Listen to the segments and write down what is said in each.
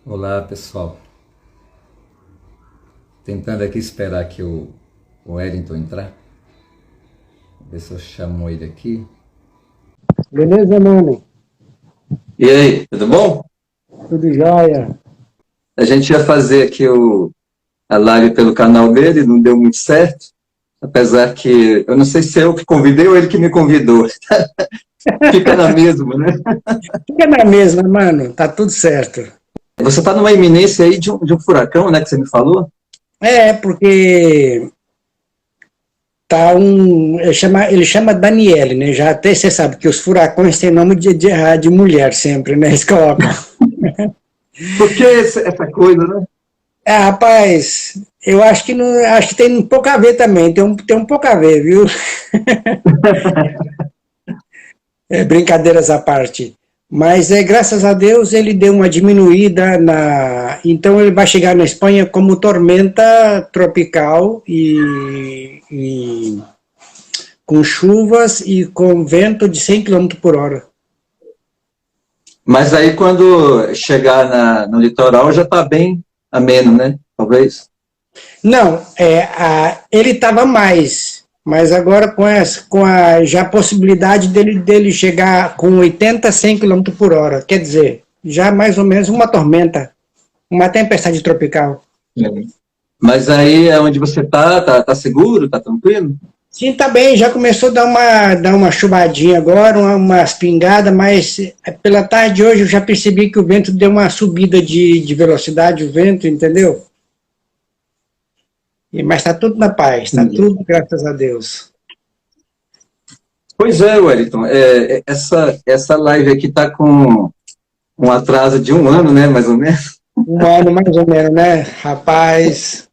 Olá, pessoal. Tentando aqui esperar que o Wellington entrar. Ver se eu chamo ele aqui. Beleza, mano? E aí, tudo bom? Tudo jóia? A gente ia fazer aqui a live pelo canal dele, não deu muito certo. Apesar que, eu não sei se é eu que convidei ou ele que me convidou. Fica na mesma, né? Fica na mesma, mano. Tá tudo certo. Você está numa iminência aí de um furacão, né, que você me falou? Porque tá ele chama Daniele, né? Já até você sabe que os furacões têm nome de mulher sempre, né? Eles colocam. Por que essa coisa, né? Rapaz, eu acho que não, acho que tem um pouco a ver também. Tem um pouco a ver, viu? Brincadeiras à parte. Mas graças a Deus ele deu uma diminuída então ele vai chegar na Espanha como tormenta tropical e com chuvas e com vento de 100 km por hora. Mas aí quando chegar no litoral já está bem ameno, né? Talvez. Não, ele estava mais, mas agora com a já possibilidade dele chegar com 80, 100 km por hora, quer dizer, já mais ou menos uma tormenta, uma tempestade tropical. Mas aí é onde você tá seguro, tá tranquilo? Sim, tá bem, já começou a dar uma chuvadinha agora, umas pingadas, mas pela tarde de hoje eu já percebi que o vento deu uma subida de velocidade, o vento, entendeu? Mas tá tudo na paz, tá tudo graças a Deus. Pois é, Wellington, essa live aqui tá com um atraso de um ano, né, mais ou menos. Um ano mais ou menos, né? Rapaz.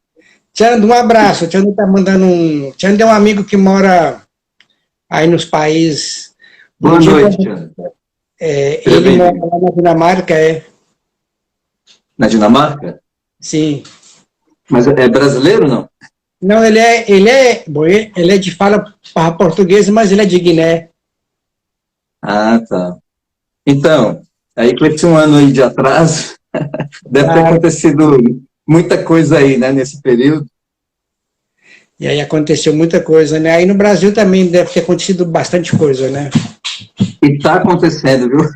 Tiando, um abraço. Tiando tá mandando um. Tiando é um amigo que mora aí nos países. Boa noite, Tiago. Ele mora lá na Dinamarca, Na Dinamarca? Sim. Mas é brasileiro, não? Não, bom, ele é de fala português, mas ele é de Guiné. Ah, tá. Então, aí com esse um ano aí de atraso, deve ter acontecido muita coisa aí, né, nesse período. E aí aconteceu muita coisa, né? Aí no Brasil também deve ter acontecido bastante coisa, né? E tá acontecendo, viu?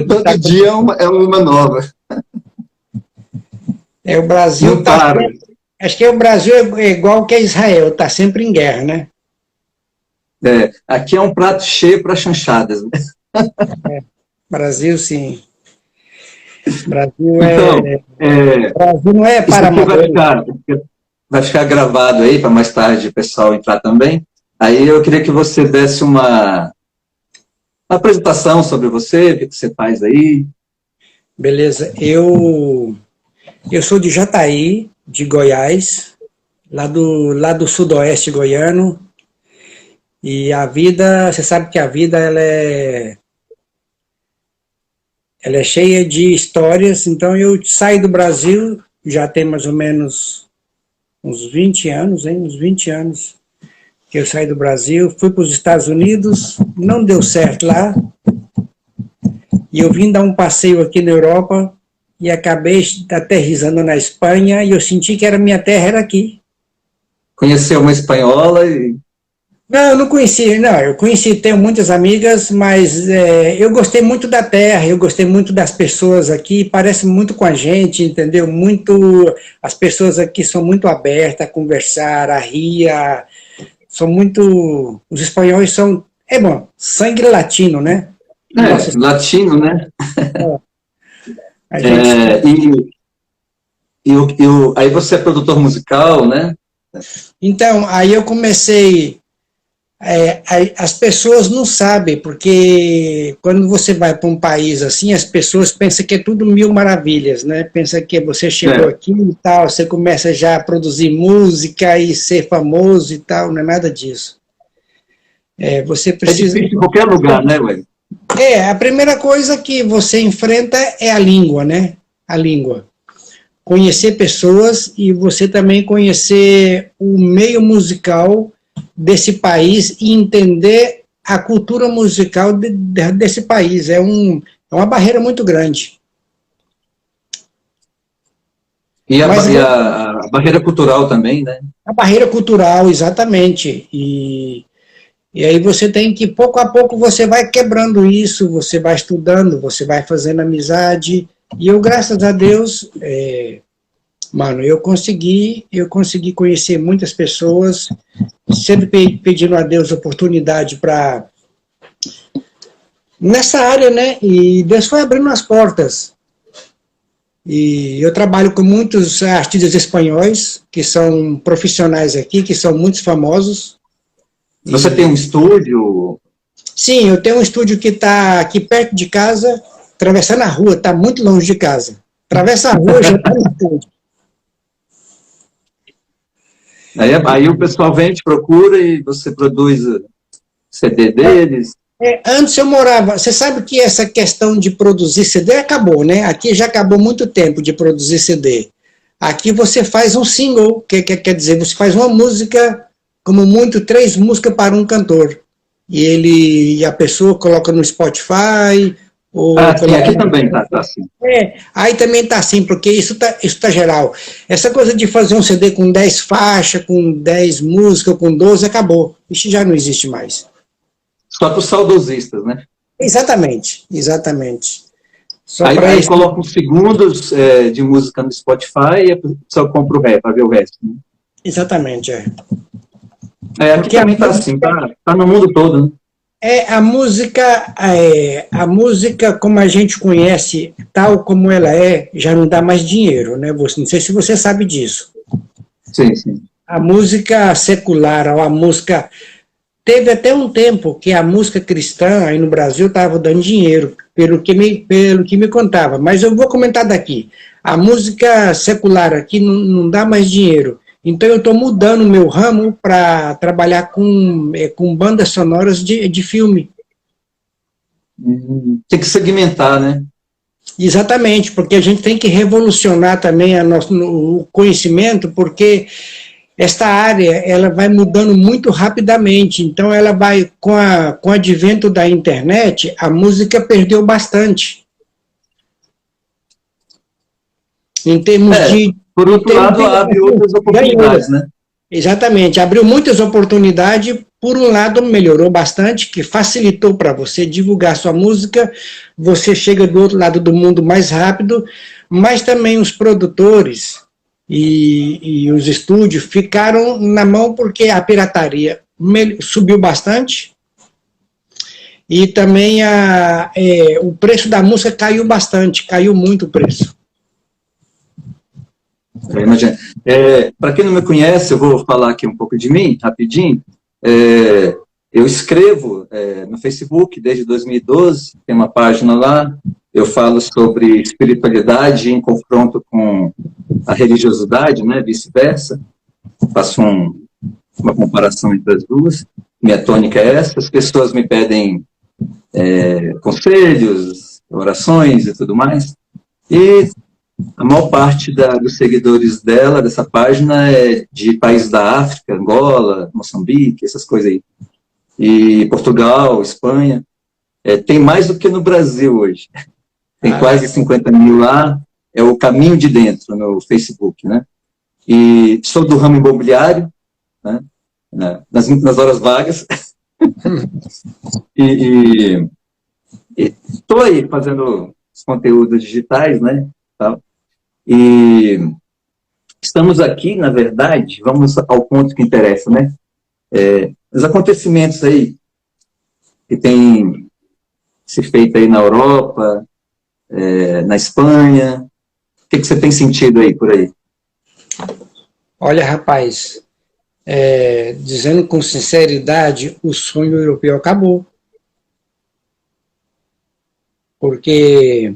Todo dia é uma nova. O Brasil não para. Acho que o Brasil é igual que Israel, tá sempre em guerra, né? Aqui é um prato cheio para chanchadas. Né? Brasil, sim. Brasil Brasil não é para amadores. Vai ficar gravado aí para mais tarde o pessoal entrar também. Aí eu queria que você desse uma apresentação sobre você, o que você faz aí. Beleza. Eu sou de Jataí, de Goiás, lá do sudoeste goiano. E a vida, você sabe que a vida ela é cheia de histórias. Então eu saí do Brasil, já tem mais ou menos uns 20 anos, hein? Uns 20 anos que eu saí do Brasil, fui para os Estados Unidos, não deu certo lá, e eu vim dar um passeio aqui na Europa e acabei aterrissando na Espanha e eu senti que minha terra era aqui. Conheceu uma espanhola e... Não, eu não conheci, não, eu conheci, tenho muitas amigas, mas eu gostei muito da terra, eu gostei muito das pessoas aqui, parece muito com a gente, entendeu? As pessoas aqui são muito abertas a conversar, a rir, os espanhóis são, bom, sangue latino, né? Latino, né? A gente... Aí você é produtor musical, né? Então, aí eu comecei... as pessoas não sabem, porque quando você vai para um país assim, as pessoas pensam que é tudo mil maravilhas, né? Pensa que você chegou aqui e tal, você começa já a produzir música e ser famoso e tal, não é nada disso. Você precisa... É difícil em qualquer lugar, né, Wellington? A primeira coisa que você enfrenta é a língua, né? A língua. Conhecer pessoas e você também conhecer o meio musical desse país e entender a cultura musical desse país. É uma barreira muito grande. E a, Mas e a barreira cultural também, né? a barreira cultural, exatamente. E aí você tem que, pouco a pouco, você vai quebrando isso, você vai estudando, você vai fazendo amizade. E eu, graças a Deus, mano, eu consegui conhecer muitas pessoas, sempre pedindo a Deus oportunidade para nessa área, né? E Deus foi abrindo as portas. E eu trabalho com muitos artistas espanhóis, que são profissionais aqui, que são muito famosos. Você tem um estúdio? Sim, eu tenho um estúdio que está aqui perto de casa, atravessando a rua, está muito longe de casa. Atravessa a rua, já está no estúdio. Aí o pessoal vem, te procura e você produz CD deles. Antes eu morava, você sabe que essa questão de produzir CD acabou, né? Aqui já acabou muito tempo de produzir CD. Aqui você faz um single, que quer dizer, você faz uma música, como muito, 3 músicas para um cantor. E a pessoa coloca no Spotify, ou Sim, aqui também tá assim. Aí também tá assim, porque isso tá geral. Essa coisa de fazer um CD com 10 faixas, com 10 músicas, com 12, acabou. Isso já não existe mais. Só para os saudosistas, né? Exatamente, exatamente. Só aí coloca uns segundos de música no Spotify e a pessoa compra o resto, para ver o resto. Né? Exatamente, aqui também tá assim, tá no mundo todo, né? A música como a gente conhece, tal como ela já não dá mais dinheiro, né? Não sei se você sabe disso. Sim, sim. A música secular, ou a música... Teve até um tempo que a música cristã aí no Brasil estava dando dinheiro, pelo que me contava. Mas eu vou comentar daqui. A música secular aqui não dá mais dinheiro. Então eu estou mudando o meu ramo para trabalhar com bandas sonoras de filme. Tem que segmentar, né? Exatamente, porque a gente tem que revolucionar também o conhecimento, porque esta área ela vai mudando muito rapidamente. Então ela vai, com o advento da internet, a música perdeu bastante. Em termos de... Por outro lado, abre outras oportunidades, né? Exatamente, abriu muitas oportunidades, por um lado melhorou bastante, que facilitou para você divulgar sua música, você chega do outro lado do mundo mais rápido, mas também os produtores e os estúdios ficaram na mão porque a pirataria subiu bastante e também o preço da música caiu bastante, caiu muito o preço. Para quem não me conhece, eu vou falar aqui um pouco de mim, rapidinho. Eu escrevo no Facebook desde 2012, tem uma página lá, eu falo sobre espiritualidade em confronto com a religiosidade, né, vice-versa. Faço uma comparação entre as duas. Minha tônica é essa, as pessoas me pedem conselhos, orações e tudo mais. E a maior parte dos seguidores dessa página é de países da África, Angola, Moçambique, essas coisas aí. E Portugal, Espanha. Tem mais do que no Brasil hoje. Tem quase 50 mil lá. É o Caminho de Dentro no Facebook, né? E sou do ramo imobiliário, né? Nas horas vagas. E estou aí fazendo os conteúdos digitais, né? E estamos aqui, na verdade, vamos ao ponto que interessa, né? Os acontecimentos aí que tem se feito aí na Europa, na Espanha, o que você tem sentido aí por aí? Olha, rapaz, dizendo com sinceridade, o sonho europeu acabou. Porque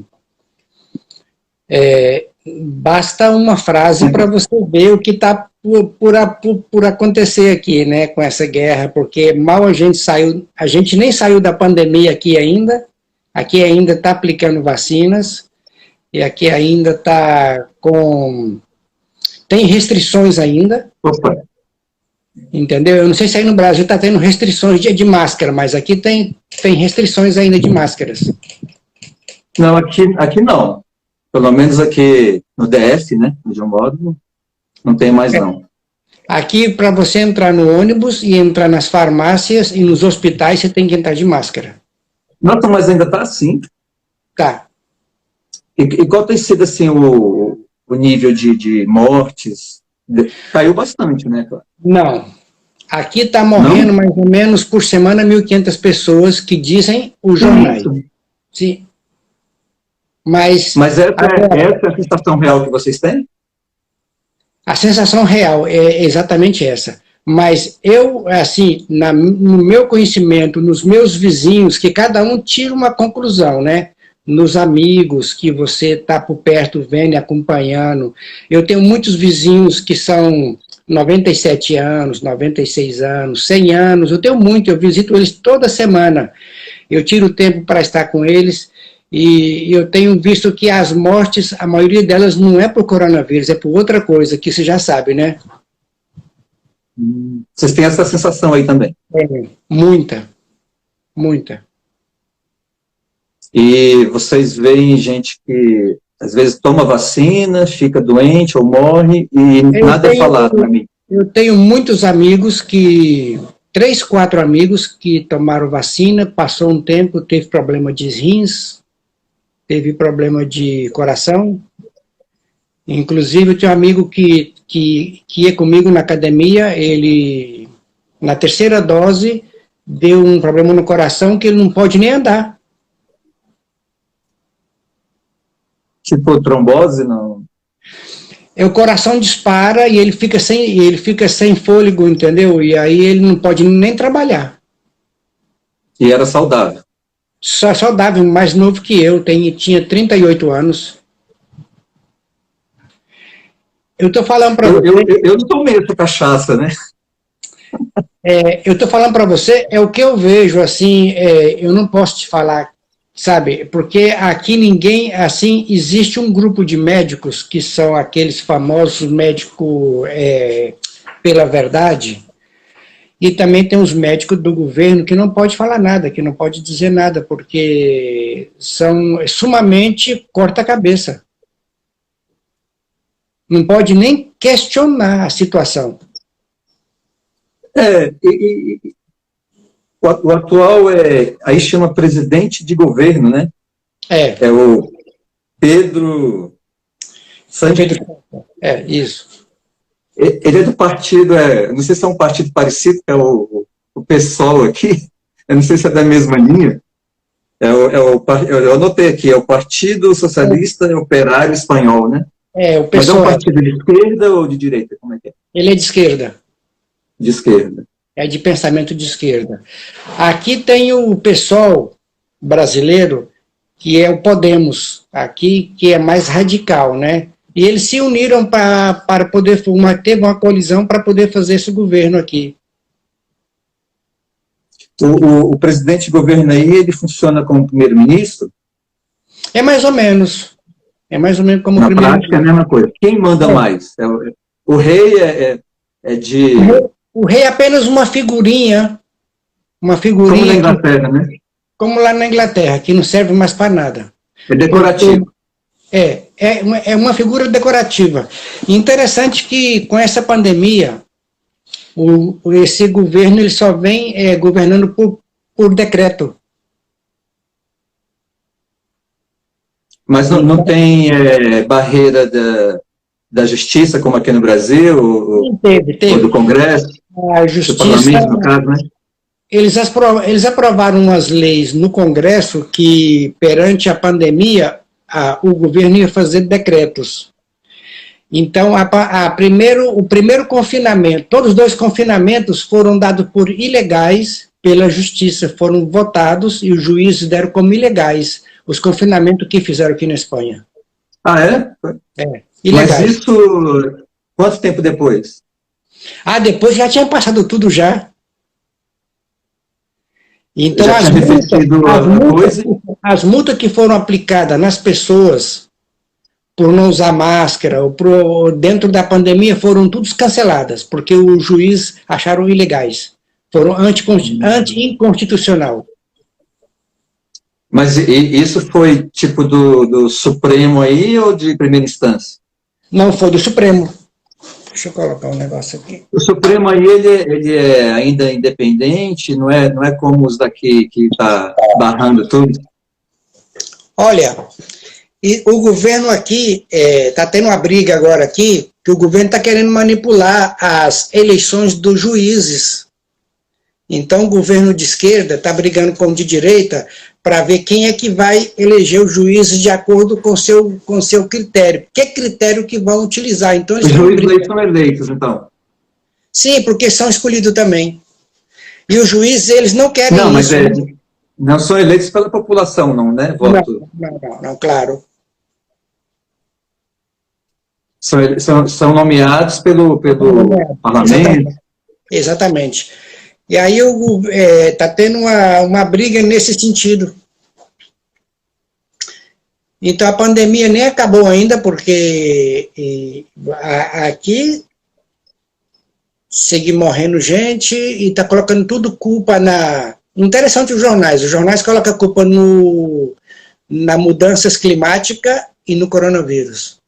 basta uma frase para você ver o que está por acontecer aqui, né, com essa guerra, porque mal a gente nem saiu da pandemia aqui ainda está aplicando vacinas, e aqui ainda está tem restrições ainda. Opa. Entendeu? Eu não sei se aí no Brasil está tendo restrições de máscara, mas aqui tem restrições ainda de máscaras. Não, aqui não. Pelo menos aqui no DF, né, onde eu moro, não tem mais não. Aqui, para você entrar no ônibus e entrar nas farmácias e nos hospitais, você tem que entrar de máscara. Nossa, mas ainda está assim. Tá. E qual tem sido assim, o nível de mortes? Caiu bastante, né? Não. Aqui está morrendo Não? mais ou menos por semana 1.500 pessoas que dizem os jornais. Isso. Sim. Mas Mas essa agora, é a sensação real que vocês têm? a sensação real é exatamente essa. Mas eu, assim, no meu conhecimento, nos meus vizinhos, que cada um tira uma conclusão, né? Nos amigos que você está por perto, vendo e acompanhando. Eu tenho muitos vizinhos que são 97 anos, 96 anos, 100 anos. Eu tenho muito, eu visito eles toda semana. Eu tiro tempo para estar com eles. E eu tenho visto que as mortes, a maioria delas não é por coronavírus, é por outra coisa, que você já sabe, né? Vocês têm essa sensação aí também? É, muita, muita. E vocês veem gente que às vezes toma vacina, fica doente ou morre e nada é falado para mim. Eu tenho muitos amigos que, 3, 4 amigos que tomaram vacina, passou um tempo, teve problema de rins, teve problema de coração. Inclusive, eu tinha um amigo que ia comigo na academia, ele, na 3ª dose, deu um problema no coração que ele não pode nem andar. Tipo trombose, não? O coração dispara e ele fica sem fôlego, entendeu? E aí ele não pode nem trabalhar. E era saudável? Só saudável, mais novo que eu, tinha 38 anos. Eu estou falando para você... Eu não tomei essa cachaça, né? Eu estou falando para você, é o que eu vejo, assim, eu não posso te falar, sabe, porque aqui ninguém, assim, existe um grupo de médicos, que são aqueles famosos médicos pela verdade, e também tem os médicos do governo que não pode falar nada, que não pode dizer nada, porque são sumamente corta-cabeça. Não pode nem questionar a situação. O atual aí chama presidente de governo, né? É o Pedro Sánchez. Isso. Ele é do partido, não sei se é um partido parecido, que é o PSOL aqui, eu não sei se é da mesma linha. Eu anotei aqui, é o Partido Socialista Operário Espanhol, né? O PSOL. Mas é um partido de esquerda ou de direita? Como é que é? Ele é de esquerda. De esquerda. É de pensamento de esquerda. Aqui tem o PSOL brasileiro, que é o Podemos, aqui, que é mais radical, né? E eles se uniram para poder ter uma colisão para poder fazer esse governo aqui. O presidente de governo aí, ele funciona como primeiro-ministro? É mais ou menos. É mais ou menos como na primeiro-ministro. prática é a mesma coisa. Quem manda mais? O rei é de... O rei é apenas uma figurinha. Uma figurinha. Como na Inglaterra, né? Como lá na Inglaterra, que não serve mais para nada. É decorativo. É uma figura decorativa. Interessante que com essa pandemia, esse governo ele só vem governando por decreto. Mas não tem barreira da justiça, como aqui no Brasil, ou do Congresso, a justiça, do Parlamento, no caso, né? Eles aprovaram umas leis no Congresso que, perante a pandemia, o governo ia fazer decretos. Então, o primeiro confinamento, todos os 2 confinamentos foram dados por ilegais pela justiça, foram votados e os juízes deram como ilegais os confinamentos que fizeram aqui na Espanha. Ah, é? Ilegais. Mas isso, quanto tempo depois? Depois já tinha passado tudo já. Então, já as multas que foram aplicadas nas pessoas por não usar máscara, ou dentro da pandemia, foram todas canceladas, porque o juiz acharam ilegais. Foram anti-inconstitucional. Mas isso foi tipo do Supremo aí ou de primeira instância? Não, foi do Supremo. Deixa eu colocar um negócio aqui. O Supremo aí, ele é ainda independente, não é como os daqui que está barrando tudo? Olha, e o governo aqui está tendo uma briga agora aqui, que o governo está querendo manipular as eleições dos juízes. Então o governo de esquerda está brigando com o de direita para ver quem é que vai eleger os juízes de acordo com seu critério. Que critério que vão utilizar? Então, os juízes aí são eleitos, então? Sim, porque são escolhidos também. E os juízes, eles não querem não, mas isso. Não são eleitos pela população, não, né? Voto. Não, claro. São nomeados pelo parlamento. Exatamente. E aí está tendo uma briga nesse sentido. Então a pandemia nem acabou ainda, porque aqui segue morrendo gente e está colocando tudo culpa na... Interessante os jornais colocam a culpa na mudanças climáticas e no coronavírus.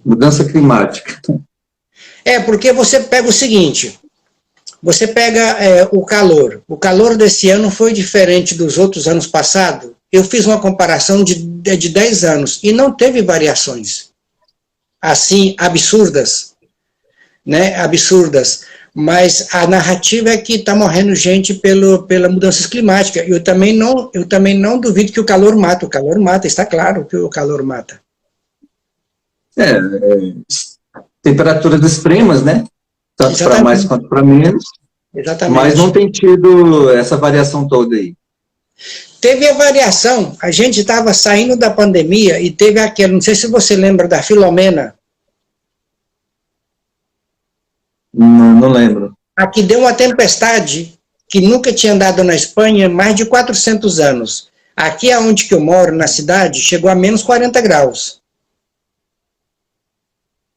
Mudança climática. Porque você pega o seguinte, você pega o calor. O calor desse ano foi diferente dos outros anos passados. Eu fiz uma comparação de 10 anos e não teve variações assim absurdas, né? Absurdas. Mas a narrativa é que está morrendo gente pela mudança climática. Eu também não duvido que o calor mata. O calor mata, está claro que o calor mata. Temperaturas extremas, né? Tanto para mais quanto para menos. Exatamente. Mas não tem tido essa variação toda aí. Teve a variação. A gente estava saindo da pandemia e teve aquela, não sei se você lembra da Filomena. Não lembro. Aqui deu uma tempestade que nunca tinha dado na Espanha mais de 400 anos. Aqui onde que eu moro, na cidade, chegou a menos 40 graus.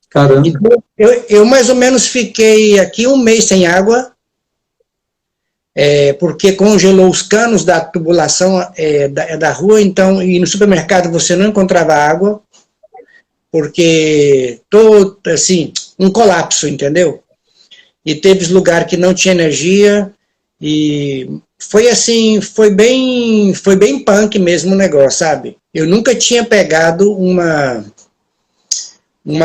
Caramba. Então, eu mais ou menos fiquei aqui um mês sem água, porque congelou os canos da tubulação da rua, então, e no supermercado você não encontrava água, porque assim, um colapso, entendeu? E teve lugar que não tinha energia, e foi assim, foi bem punk mesmo o negócio, sabe? Eu nunca tinha pegado uma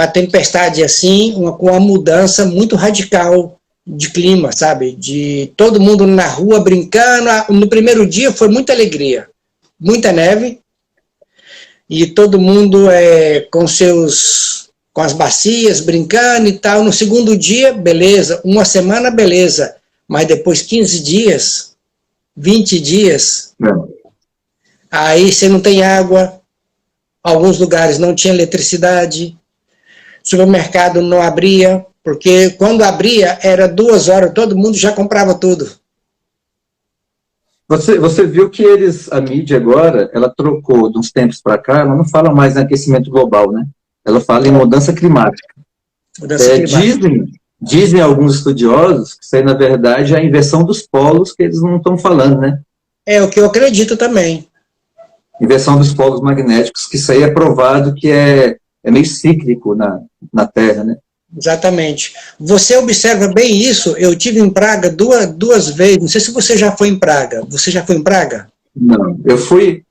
tempestade assim, com uma mudança muito radical de clima, sabe? De todo mundo na rua brincando. No primeiro dia foi muita alegria, muita neve, e todo mundo com as bacias brincando e tal. No segundo dia, beleza. Uma semana, beleza. Mas depois 15 dias, 20 dias, aí você não tem água, alguns lugares não tinha eletricidade, supermercado não abria, porque quando abria era 2 horas, todo mundo já comprava tudo. Você viu que a mídia agora, ela trocou de uns tempos para cá, ela não fala mais em aquecimento global, né? Ela fala em mudança climática. Dizem alguns estudiosos que isso aí, na verdade, é a inversão dos polos que eles não estão falando, né? É o que eu acredito também. Inversão dos polos magnéticos, que isso aí é provado que é meio cíclico na Terra, né? Exatamente. Você observa bem isso. Eu tive em Praga duas vezes. Não sei se você já foi em Praga. Você já foi em Praga? Não. Eu fui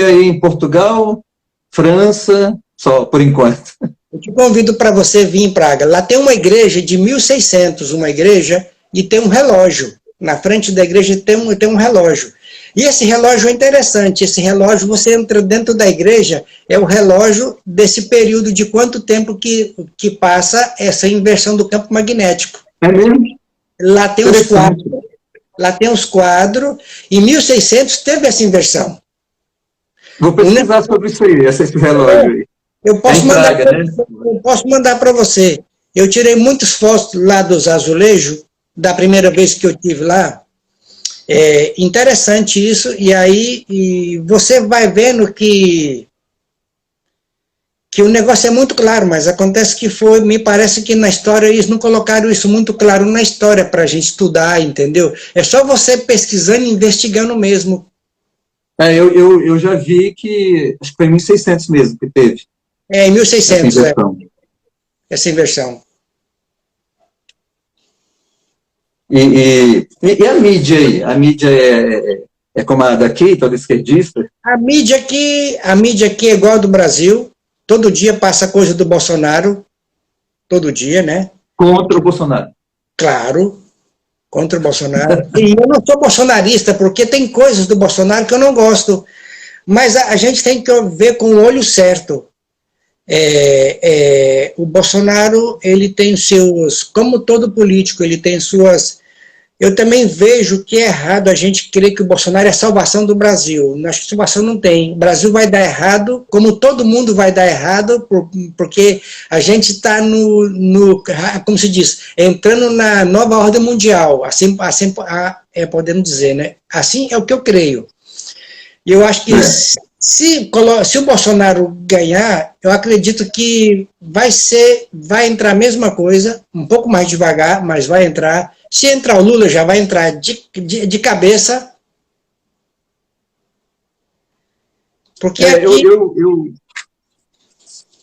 aí em Portugal, França, só por enquanto. Eu te convido para você vir em Praga. Lá tem uma igreja de 1600, uma igreja, e tem um relógio. Na frente da igreja tem um relógio. E esse relógio é interessante. Esse relógio, você entra dentro da igreja, é o relógio desse período de quanto tempo que passa essa inversão do campo magnético. É mesmo? Lá tem os quadros. Em 1600 teve essa inversão. Vou pesquisar sobre isso aí, esse relógio aí. Eu posso mandar para você. Eu tirei muitas fotos lá dos azulejos, da primeira vez que eu estive lá. É interessante isso, e aí você vai vendo que o negócio é muito claro, mas acontece que me parece que na história eles não colocaram isso muito claro na história para a gente estudar, entendeu? É só você pesquisando e investigando mesmo Eu já vi que, acho que foi em 1600 mesmo que teve É, em essa 1600, inversão. essa inversão. E a mídia aí? A mídia é como a daqui, toda esquerdista? A mídia aqui é igual a do Brasil, todo dia passa coisa do Bolsonaro, todo dia, né? Contra o Bolsonaro. Claro, contra o Bolsonaro. E eu não sou bolsonarista, porque tem coisas do Bolsonaro que eu não gosto. Mas a gente tem que ver com o olho certo. O Bolsonaro, ele tem seus, como todo político, ele tem suas. Eu também vejo que é errado a gente crer que o Bolsonaro é a salvação do Brasil. Acho que salvação não tem. O Brasil vai dar errado, como todo mundo vai dar errado, porque a gente está como se diz, entrando na nova ordem mundial, assim podemos dizer, né? Assim é o que eu creio. E eu acho que se o Bolsonaro ganhar, eu acredito que vai entrar a mesma coisa, um pouco mais devagar, mas vai entrar. Se entrar o Lula, já vai entrar de cabeça. Porque aqui...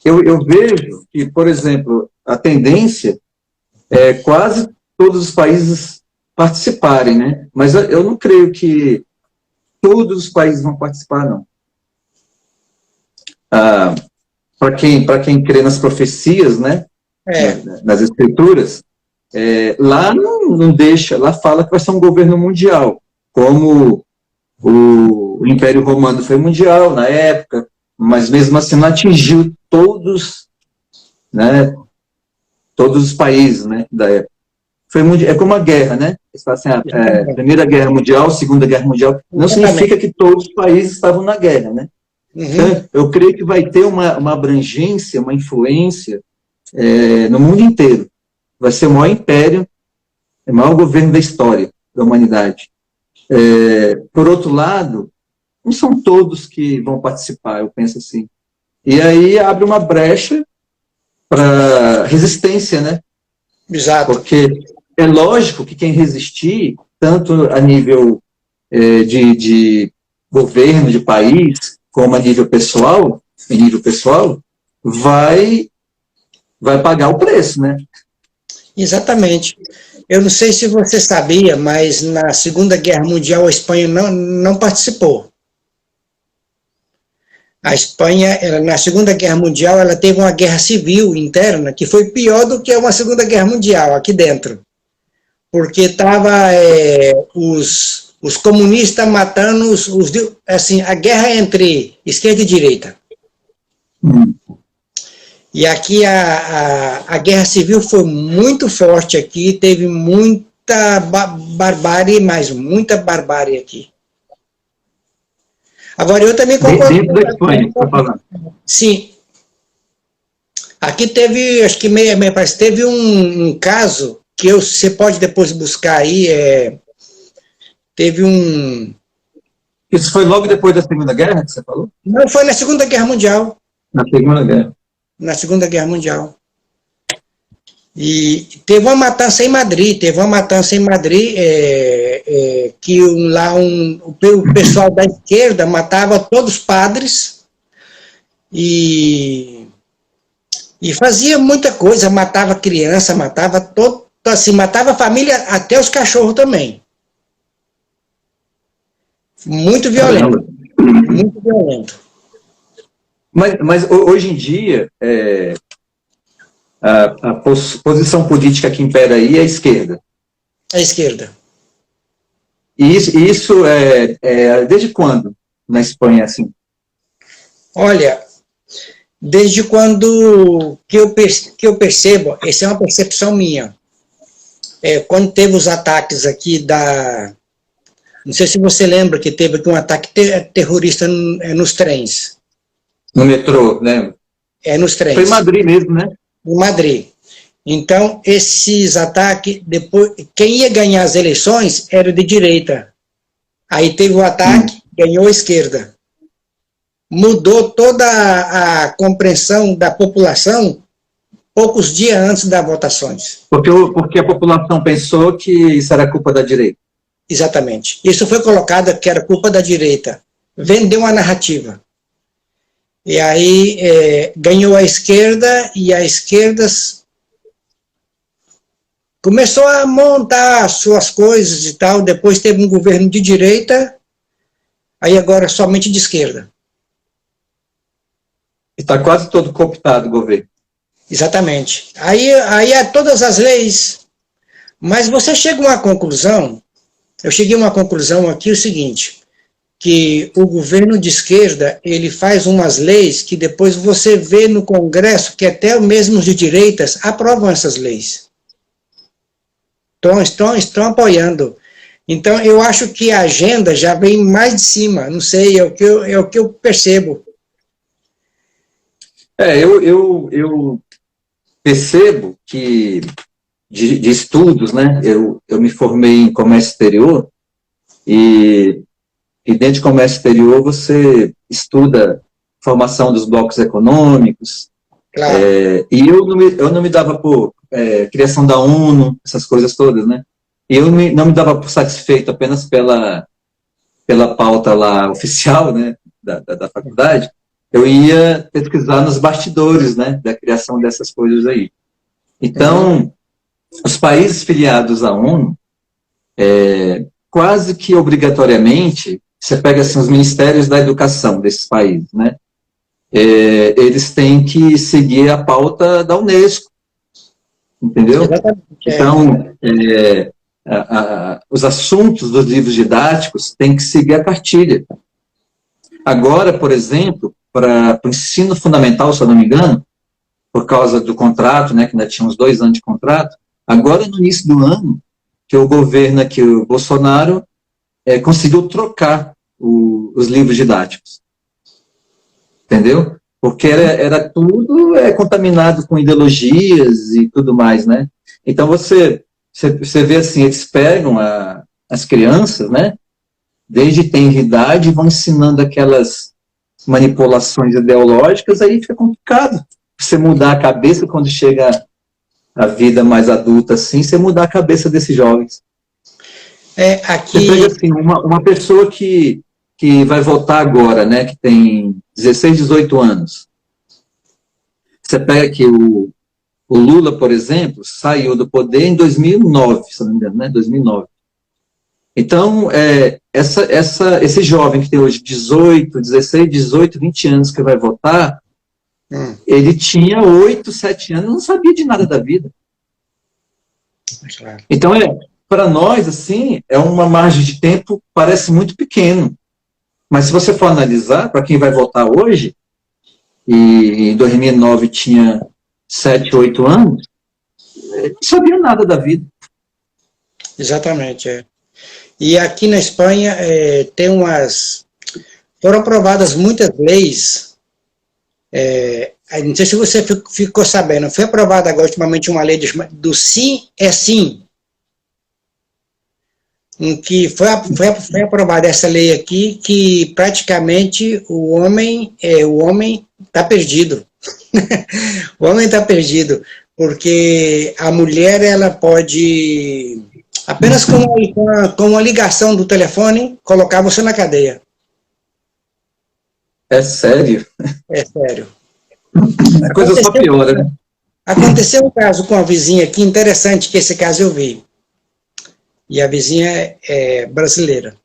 eu vejo que, por exemplo, a tendência é quase todos os países participarem, né? Mas eu não creio que todos os países vão participar, não. Para quem crê nas profecias, né? Nas escrituras, lá não deixa, lá fala que vai ser um governo mundial, como o Império Romano foi mundial na época, mas mesmo assim não atingiu todos, né? Todos os países, né? Da época. É como a guerra, né? Assim, Primeira Guerra Mundial, Segunda Guerra Mundial, não significa que todos os países estavam na guerra, né? Então, eu creio que vai ter uma abrangência, uma influência no mundo inteiro. Vai ser o maior império, o maior governo da história da humanidade. Por outro lado, não são todos que vão participar, eu penso assim. E aí abre uma brecha para resistência, né? Exato. Porque é lógico que quem resistir, tanto a nível de governo, de país, como a nível pessoal, vai pagar o preço, né? Exatamente. Eu não sei se você sabia, mas na Segunda Guerra Mundial a Espanha não participou. A Espanha, na Segunda Guerra Mundial, ela teve uma guerra civil interna que foi pior do que uma Segunda Guerra Mundial aqui dentro. Porque estava os comunistas matando assim, a guerra entre esquerda e direita. E aqui a guerra civil foi muito forte aqui, teve muita barbárie, mas muita barbárie aqui. Agora, eu também concordo. Dentro da Espanha, está falando. Sim. Aqui teve, acho que parece, teve um caso que você pode depois buscar aí, teve um... Isso foi logo depois da Segunda Guerra que você falou? Não, foi na Segunda Guerra Mundial. Na Segunda Guerra. Na Segunda Guerra Mundial. E teve uma matança em Madrid, que o pessoal da esquerda matava todos os padres e fazia muita coisa, matava criança, matava todo, assim, matava a família, até os cachorros também. Muito violento. Muito violento. Mas hoje em dia, a posição política que impera aí é a esquerda. A esquerda. E isso desde quando na Espanha, assim? Olha, desde quando que eu percebo, essa é uma percepção minha, quando teve os ataques aqui não sei se você lembra que teve aqui um ataque terrorista nos trens. No metrô, lembra? Nos trens. Foi em Madrid mesmo, né? Em Madrid. Então, esses ataques, depois, quem ia ganhar as eleições era de direita. Aí teve o ataque, ganhou a esquerda. Mudou toda a compreensão da população poucos dias antes das votações. Porque a população pensou que isso era culpa da direita. Exatamente. Isso foi colocado que era culpa da direita. vendeu uma narrativa. E aí ganhou a esquerda, e a esquerda começou a montar suas coisas e tal, depois teve um governo de direita, aí agora somente de esquerda. E está quase todo cooptado o governo. Exatamente. Aí há todas as leis, mas você chega a uma conclusão, eu cheguei a uma conclusão aqui, o seguinte, que o governo de esquerda, ele faz umas leis que depois você vê no Congresso que até mesmo os de direitas aprovam essas leis. Estão apoiando. Então, eu acho que a agenda já vem mais de cima, não sei, é o que eu percebo. Eu percebo que, de estudos, né, eu me formei em comércio exterior, e dentro de comércio exterior você estuda formação dos blocos econômicos, Claro. E eu não me dava por criação da ONU, essas coisas todas, né? E eu não me dava por satisfeito apenas pela pauta lá oficial, né, da faculdade. Eu ia pesquisar nos bastidores, né, da criação dessas coisas aí. Então, os países filiados à ONU, quase que obrigatoriamente, você pega assim, os ministérios da educação desses países, né? Eles têm que seguir a pauta da Unesco, entendeu? Exatamente. Então, os assuntos dos livros didáticos têm que seguir a cartilha. Agora, por exemplo, para o ensino fundamental, se eu não me engano, por causa do contrato, né, que ainda tinha uns 2 anos de contrato, agora no início do ano, que o governo aqui, o Bolsonaro, conseguiu trocar os livros didáticos. Entendeu? Porque era tudo contaminado com ideologias e tudo mais, né? Então você vê assim, eles pegam as crianças, né? Desde tenra idade, vão ensinando aquelas manipulações ideológicas, aí fica complicado você mudar a cabeça quando chega a vida mais adulta, assim, você mudar a cabeça desses jovens. Aqui... Você pega assim, uma pessoa que vai votar agora, né, que tem 16, 18 anos. Você pega que o Lula, por exemplo, saiu do poder em 2009, se não me engano, né, 2009. Então, esse jovem que tem hoje 16, 18, 20 anos que vai votar, ele tinha 8, 7 anos, não sabia de nada da vida. Claro. Então, para nós, assim, é uma margem de tempo, parece muito pequeno. Mas se você for analisar, para quem vai votar hoje, e em 2009 tinha 7, 8 anos, não sabia nada da vida. Exatamente, E aqui na Espanha foram aprovadas muitas leis, não sei se você ficou sabendo, foi aprovada agora ultimamente uma lei do sim é sim, em que foi aprovada essa lei aqui, que praticamente o homem está perdido. O homem está perdido, porque a mulher, ela pode, apenas com uma ligação do telefone, colocar você na cadeia. É sério? É sério. A coisa só piora, né? Aconteceu um caso com a vizinha aqui, interessante, que esse caso eu vi. E a vizinha é brasileira.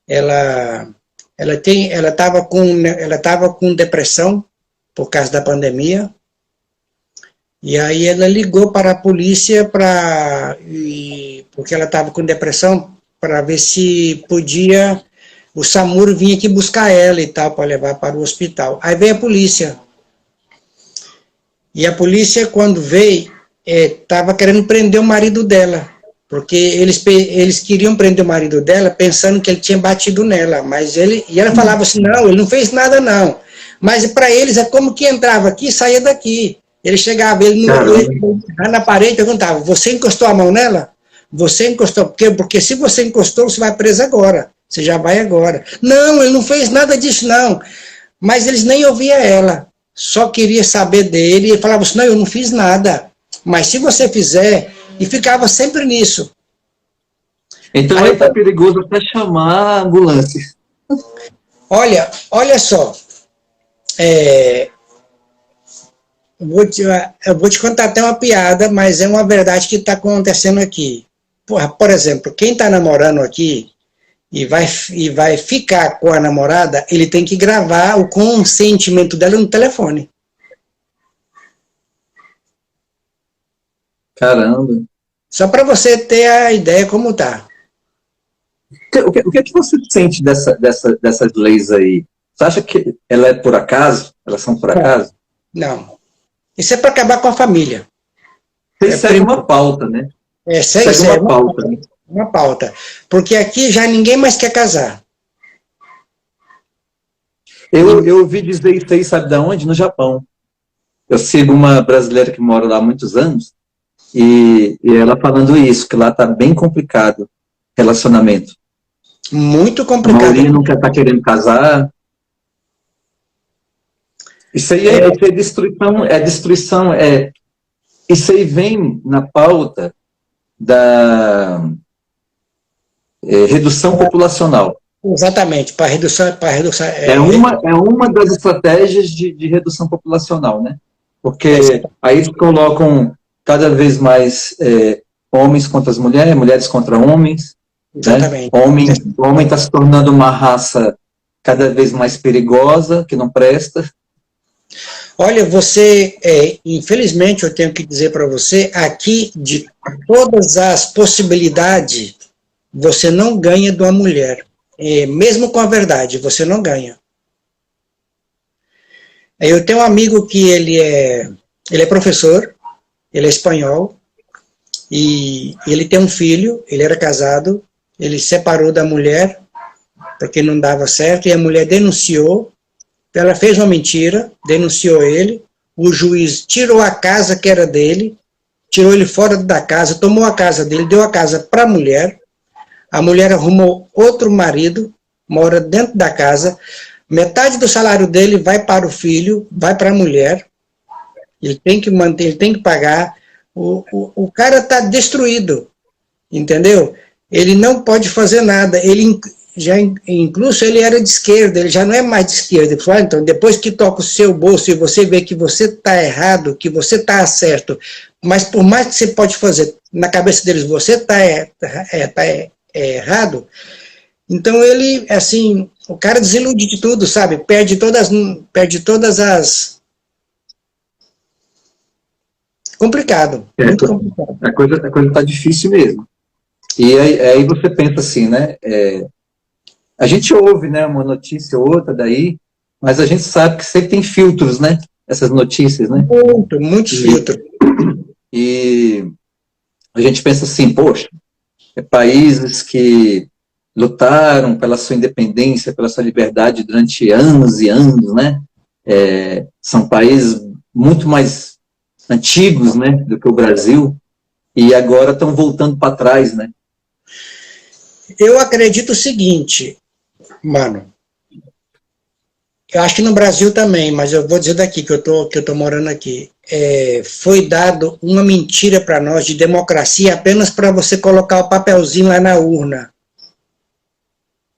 Ela estava com depressão por causa da pandemia, e aí ela ligou para a polícia porque ela estava com depressão, para ver se podia o SAMUR vir aqui buscar ela e tal, para levar para o hospital. Aí veio a polícia. E a polícia, quando veio, estava querendo prender o marido dela, porque eles queriam prender o marido dela pensando que ele tinha batido nela, e ela falava assim, não, ele não fez nada não. Mas para eles é como que entrava aqui e saía daqui. Ele chegava, ele na parede e perguntava, você encostou a mão nela? Você encostou, porque se você encostou, você vai preso agora, você já vai agora. Não, ele não fez nada disso não. Mas eles nem ouviam ela, só queria saber dele, e ele falava assim, não, eu não fiz nada, mas se você fizer... E ficava sempre nisso. Então aí está perigoso até chamar a ambulância. Olha só, eu vou te contar até uma piada, mas é uma verdade que está acontecendo aqui. Por exemplo, quem está namorando aqui e vai ficar com a namorada, ele tem que gravar o consentimento dela no telefone. Caramba. Só para você ter a ideia como tá. O que é que você sente dessas leis aí? Você acha que ela é por acaso? Elas são por acaso? Não. Isso é para acabar com a família. Você segue uma pauta, né? Segue uma pauta. Uma pauta. Porque aqui já ninguém mais quer casar. Eu ouvi dizer isso aí, sabe de onde? No Japão. Eu sigo uma brasileira que mora lá há muitos anos, e ela falando isso, que lá está bem complicado relacionamento. Muito complicado. A maioria não está querendo casar. Isso aí é destruição, isso aí vem na pauta da redução populacional. Exatamente, para redução. É uma das estratégias de redução populacional, né? Porque aí eles colocam cada vez mais homens contra as mulheres, mulheres contra homens. Exatamente. Né? Homem está se tornando uma raça cada vez mais perigosa, que não presta. Olha, infelizmente eu tenho que dizer para você, aqui de todas as possibilidades, você não ganha de uma mulher. Mesmo com a verdade, você não ganha. Eu tenho um amigo que ele é professor, ele é espanhol, e ele tem um filho, ele era casado, ele separou da mulher, porque não dava certo, e a mulher denunciou, ela fez uma mentira, denunciou ele, o juiz tirou a casa que era dele, tirou ele fora da casa, tomou a casa dele, deu a casa para a mulher arrumou outro marido, mora dentro da casa, metade do salário dele vai para o filho, vai para a mulher, ele tem que manter, ele tem que pagar, o cara está destruído, entendeu? Ele não pode fazer nada, incluso ele era de esquerda, ele já não é mais de esquerda. Ele falou, então, depois que toca o seu bolso e você vê que você está errado, que você está certo, mas por mais que você pode fazer, na cabeça deles você está errado, então ele, assim, o cara desilude de tudo, sabe? Perde todas as... Complicado, muito complicado. A coisa está difícil mesmo. E aí você pensa assim, né? A gente ouve, né, uma notícia ou outra daí, mas a gente sabe que sempre tem filtros, né? Essas notícias, né? Muitos filtros. E a gente pensa assim, poxa, países que lutaram pela sua independência, pela sua liberdade durante anos e anos, né? São países muito mais antigos, né, do que o Brasil, e agora estão voltando para trás, né? Eu acredito o seguinte, mano, eu acho que no Brasil também, mas eu vou dizer daqui, que eu tô morando aqui, foi dado uma mentira para nós de democracia apenas para você colocar o papelzinho lá na urna.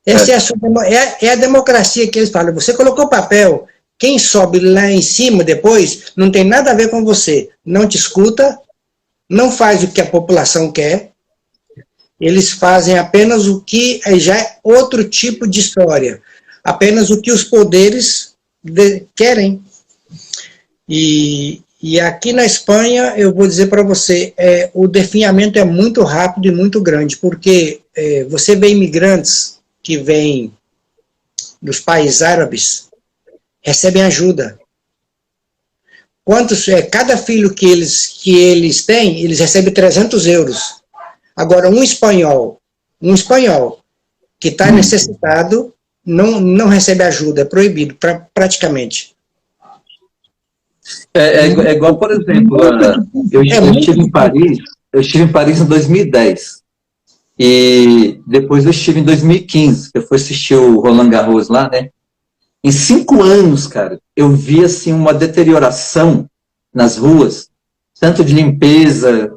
Essa é a democracia que eles falam, você colocou o papel, quem sobe lá em cima depois não tem nada a ver com você, não te escuta, não faz o que a população quer, eles fazem apenas o que já é outro tipo de história, apenas o que os poderes querem. E aqui na Espanha, eu vou dizer para você, o definhamento é muito rápido e muito grande, porque você vê imigrantes que vêm dos países árabes, recebem ajuda. Cada filho que eles têm, eles recebem 300 euros. Agora, um espanhol que está necessitado, não recebe ajuda, é proibido, praticamente. É igual, por exemplo, eu estive em Paris em 2010, e depois eu estive em 2015, eu fui assistir o Roland Garros lá, né? Em 5 anos, cara, eu vi assim uma deterioração nas ruas, tanto de limpeza,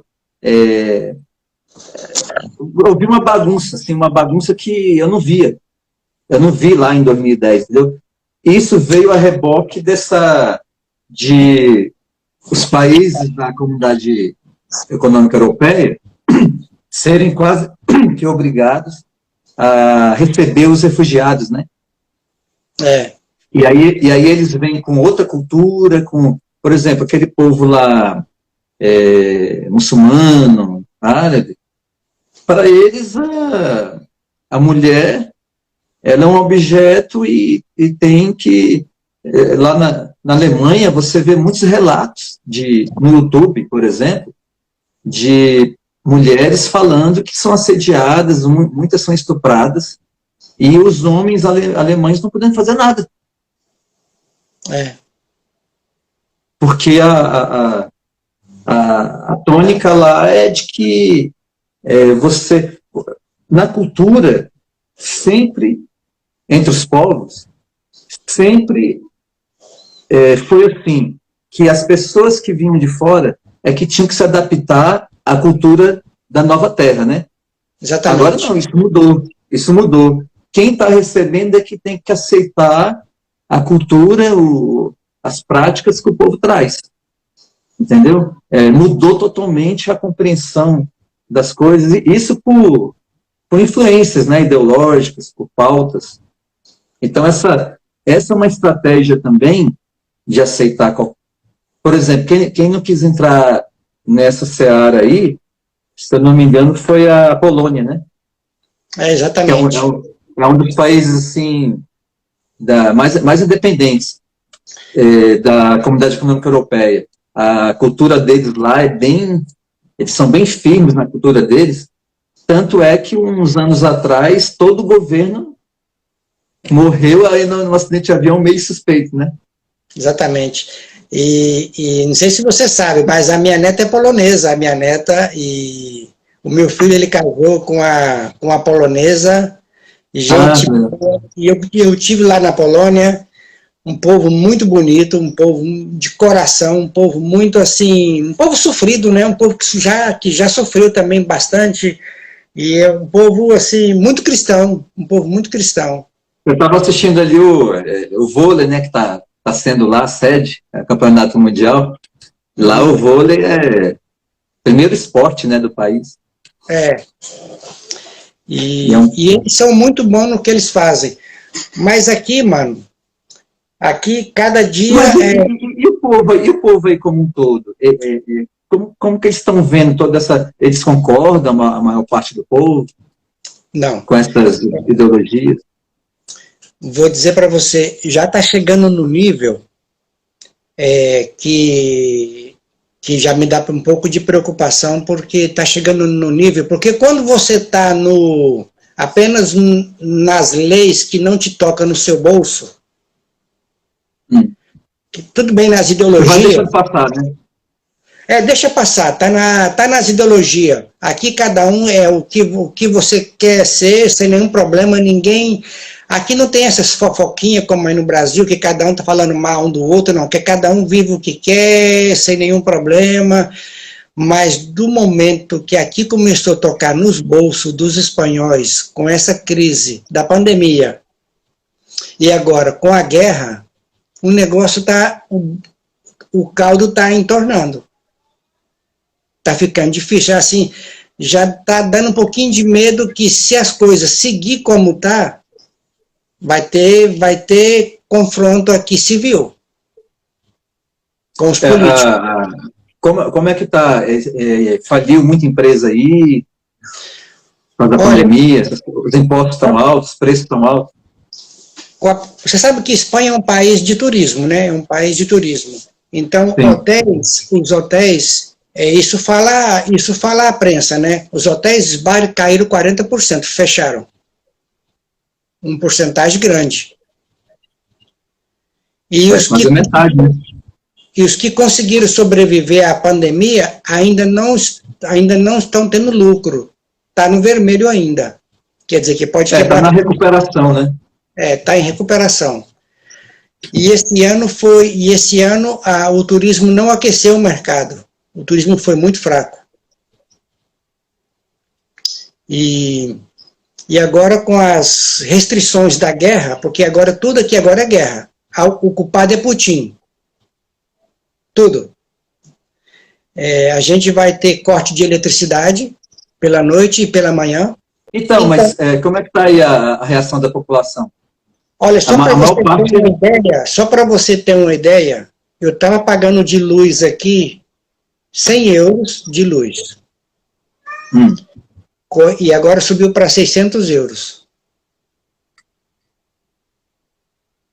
eu vi uma bagunça, assim, uma bagunça que eu não via. Eu não vi lá em 2010, entendeu? Isso veio a reboque de os países da Comunidade Econômica Europeia serem quase que obrigados a receber os refugiados, né? E aí eles vêm com outra cultura, por exemplo, aquele povo lá muçulmano, árabe, para eles a mulher ela é um objeto e tem que lá na Alemanha você vê muitos relatos no YouTube, por exemplo, de mulheres falando que são assediadas, muitas são estupradas, e os homens alemães não podem fazer nada. Porque a tônica lá é de que você, na cultura, sempre, entre os povos, sempre foi assim, que as pessoas que vinham de fora que tinham que se adaptar à cultura da nova terra, né? Exatamente. Agora não, isso mudou. Quem está recebendo é que tem que aceitar a cultura, as práticas que o povo traz. Entendeu? Mudou totalmente a compreensão das coisas, e isso por influências, né, ideológicas, por pautas. Então, essa é uma estratégia também de aceitar. Por exemplo, quem não quis entrar nessa seara aí, se eu não me engano, foi a Polônia, né? Exatamente. É um dos países, assim, mais independentes da Comunidade Econômica Europeia. A cultura deles lá eles são bem firmes na cultura deles, tanto é que uns anos atrás todo o governo morreu aí num acidente de avião meio suspeito, né? Exatamente. E não sei se você sabe, mas a minha neta é polonesa, e o meu filho ele casou com a polonesa, e eu tive lá na Polônia, um povo muito bonito, um povo de coração, um povo muito assim, um povo sofrido, né? Um povo que já sofreu também bastante, e é um povo assim muito cristão, um povo muito cristão. Eu estava assistindo ali o vôlei, né, que está sendo lá a sede, campeonato mundial. Lá o vôlei é o primeiro esporte, né, do país. E eles são muito bons no que eles fazem. Mas aqui, mano, aqui cada dia... E o povo aí como um todo? Como que eles estão vendo toda essa... Eles concordam, a maior parte do povo? Não. Com essas ideologias? Vou dizer para você, já está chegando no nível que já me dá um pouco de preocupação, porque está chegando no nível... Porque quando você está apenas nas leis que não te tocam no seu bolso, tudo bem nas ideologias... Vai deixando passar, né? Deixa passar, tá nas ideologias. Aqui cada um é o que você quer ser, sem nenhum problema, ninguém... Aqui não tem essas fofoquinhas como aí no Brasil, que cada um tá falando mal um do outro, não, que cada um vive o que quer, sem nenhum problema. Mas do momento que aqui começou a tocar nos bolsos dos espanhóis, com essa crise da pandemia, e agora com a guerra, o negócio o caldo tá entornando. Tá ficando difícil, assim, já tá dando um pouquinho de medo que se as coisas seguir como tá, vai ter confronto aqui civil com os políticos. Como é que tá? Faliu muita empresa aí, por causa da pandemia, os impostos estão altos, os preços estão altos. Você sabe que Espanha é um país de turismo, né? É um país de turismo. Então, os hotéis, isso fala a prensa, né? Os hotéis caíram 40%, fecharam. Uma porcentagem grande. E os que conseguiram sobreviver à pandemia ainda não estão tendo lucro. Está no vermelho ainda. Quer dizer que pode quebrar. Está na recuperação, né? Está em recuperação. E esse ano o turismo não aqueceu o mercado. O turismo foi muito fraco. E E agora com as restrições da guerra, porque agora tudo aqui agora é guerra. O culpado é Putin. Tudo. A gente vai ter corte de eletricidade pela noite e pela manhã. Então, mas como é que está aí a reação da população? Olha, só para você ter uma ideia, eu estava pagando de luz aqui 100 euros de luz. E agora subiu para 600 euros.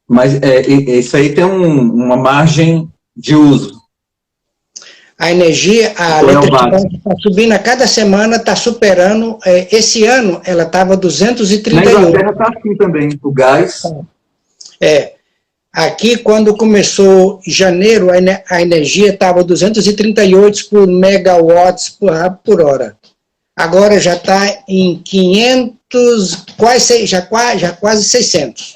Mas isso aí tem uma margem de uso. A energia, a eletricidade está subindo a cada semana, está superando. Esse ano ela estava 238. Na Inglaterra está assim também, o gás. Aqui, quando começou janeiro, a energia estava 238 por megawatts por hora. Agora já está em 500, já quase 600.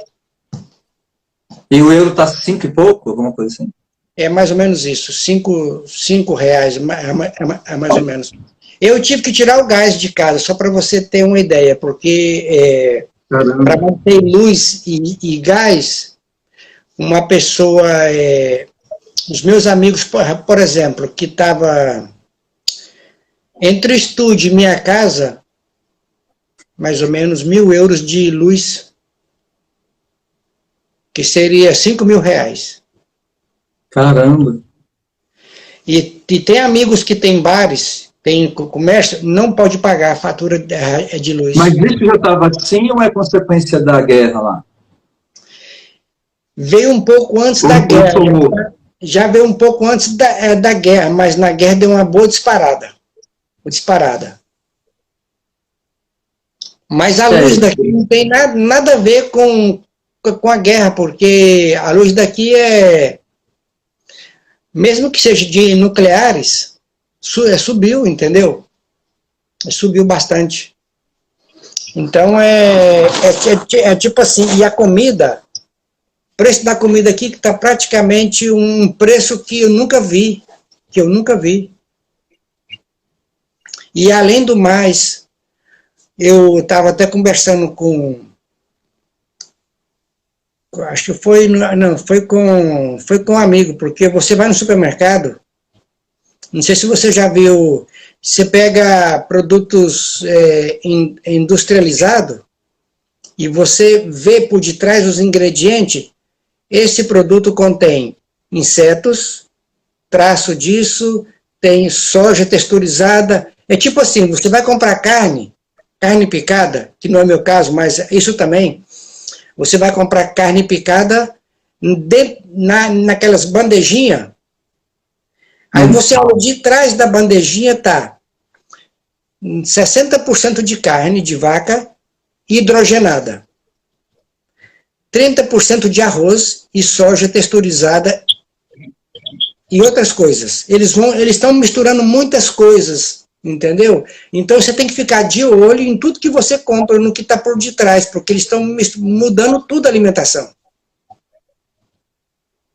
E o euro está 5 e pouco, alguma coisa assim? É mais ou menos isso, 5 reais, mais ou menos. Eu tive que tirar o gás de casa, só para você ter uma ideia, porque para manter luz e gás, uma pessoa, os meus amigos, por exemplo, que estava entre o estúdio e minha casa, mais ou menos 1.000 euros de luz, que seria 5 mil reais. Caramba! E tem amigos que têm bares, tem comércio, não pode pagar a fatura de luz. Mas isso já estava assim ou é consequência da guerra lá? Veio um pouco antes da guerra. Já veio um pouco antes da guerra, mas na guerra deu uma boa disparada. Mas a luz daqui não tem nada a ver com a guerra, porque a luz daqui mesmo que seja de nucleares, subiu, entendeu? Subiu bastante. Então é tipo assim, e a comida, o preço da comida aqui está praticamente um preço que eu nunca vi. E além do mais, eu estava até conversando acho que foi com um amigo, porque você vai no supermercado, não sei se você já viu, você pega produtos industrializados e você vê por detrás os ingredientes, esse produto contém insetos, traço disso, tem soja texturizada, é tipo assim, você vai comprar carne picada, que não é meu caso, mas isso também. Você vai comprar carne picada naquelas bandejinhas. Aí você, de trás da bandejinha, tá 60% de carne de vaca hidrogenada. 30% de arroz e soja texturizada e outras coisas. Eles estão misturando muitas coisas, entendeu? Então você tem que ficar de olho em tudo que você compra, no que está por detrás, porque eles estão mudando tudo a alimentação.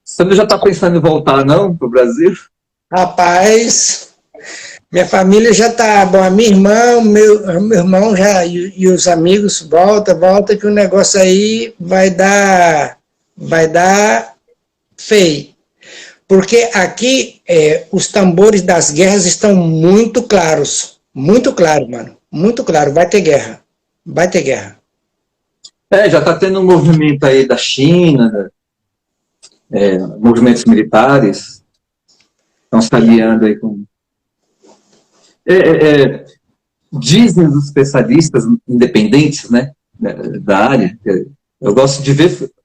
Você não já está pensando em voltar, não, para o Brasil? Rapaz, minha família já está... Bom, a minha irmã, meu irmão já, e os amigos, volta, que o negócio aí vai dar feio. Porque aqui os tambores das guerras estão muito claros, mano, muito claro, vai ter guerra. Já está tendo um movimento aí da China, movimentos militares, estão se aliando aí com... dizem os especialistas independentes, né, da área, eu gosto de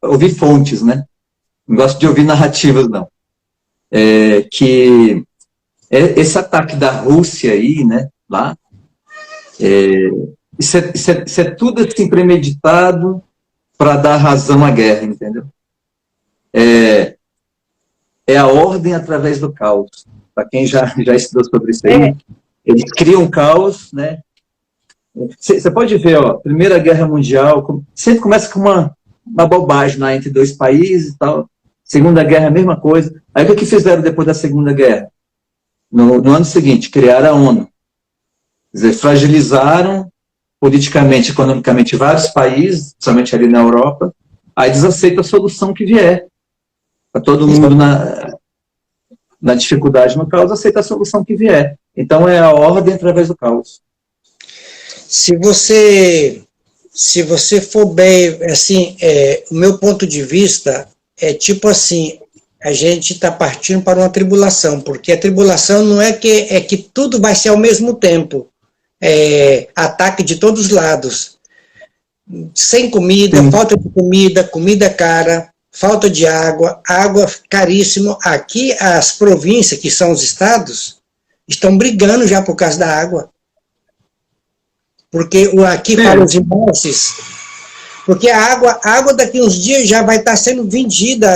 ouvir fontes, né, não gosto de ouvir narrativas, não. Que esse ataque da Rússia aí, né, lá, isso é tudo assim premeditado para dar razão à guerra, entendeu? É a ordem através do caos. Para quem já estudou sobre isso aí, eles criam caos, né? Você pode ver, ó, Primeira Guerra Mundial, sempre começa com uma bobagem lá entre dois países e tal. Segunda Guerra, a mesma coisa. Aí o que fizeram depois da Segunda Guerra? No ano seguinte, criaram a ONU. Quer dizer, fragilizaram politicamente, economicamente, vários países, principalmente ali na Europa, aí eles aceitam a solução que vier. Para todo mundo na dificuldade no caos, aceita a solução que vier. Então é a ordem através do caos. Se você for bem, assim, o meu ponto de vista é tipo assim, a gente está partindo para uma tribulação, porque a tribulação não é que tudo vai ser ao mesmo tempo, ataque de todos os lados, sem comida, falta de comida, comida cara, falta de água, água caríssimo. Aqui as províncias, que são os estados, estão brigando já por causa da água. Porque aqui para os embalses, porque a água daqui uns dias já vai estar sendo vendida,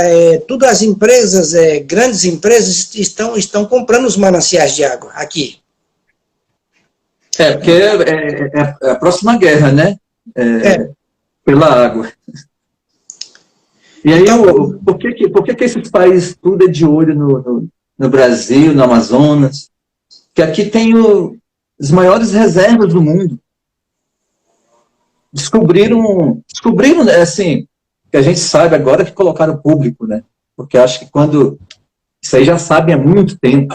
todas as empresas, grandes empresas estão comprando os mananciais de água aqui. Porque é a próxima guerra, né? Pela água. E aí, então, por que esses países tudo é de olho no Brasil, no Amazonas? Que aqui tem as maiores reservas do mundo. Descobriram, assim, que a gente sabe agora que colocaram público, né? Porque acho que isso aí já sabem há muito tempo,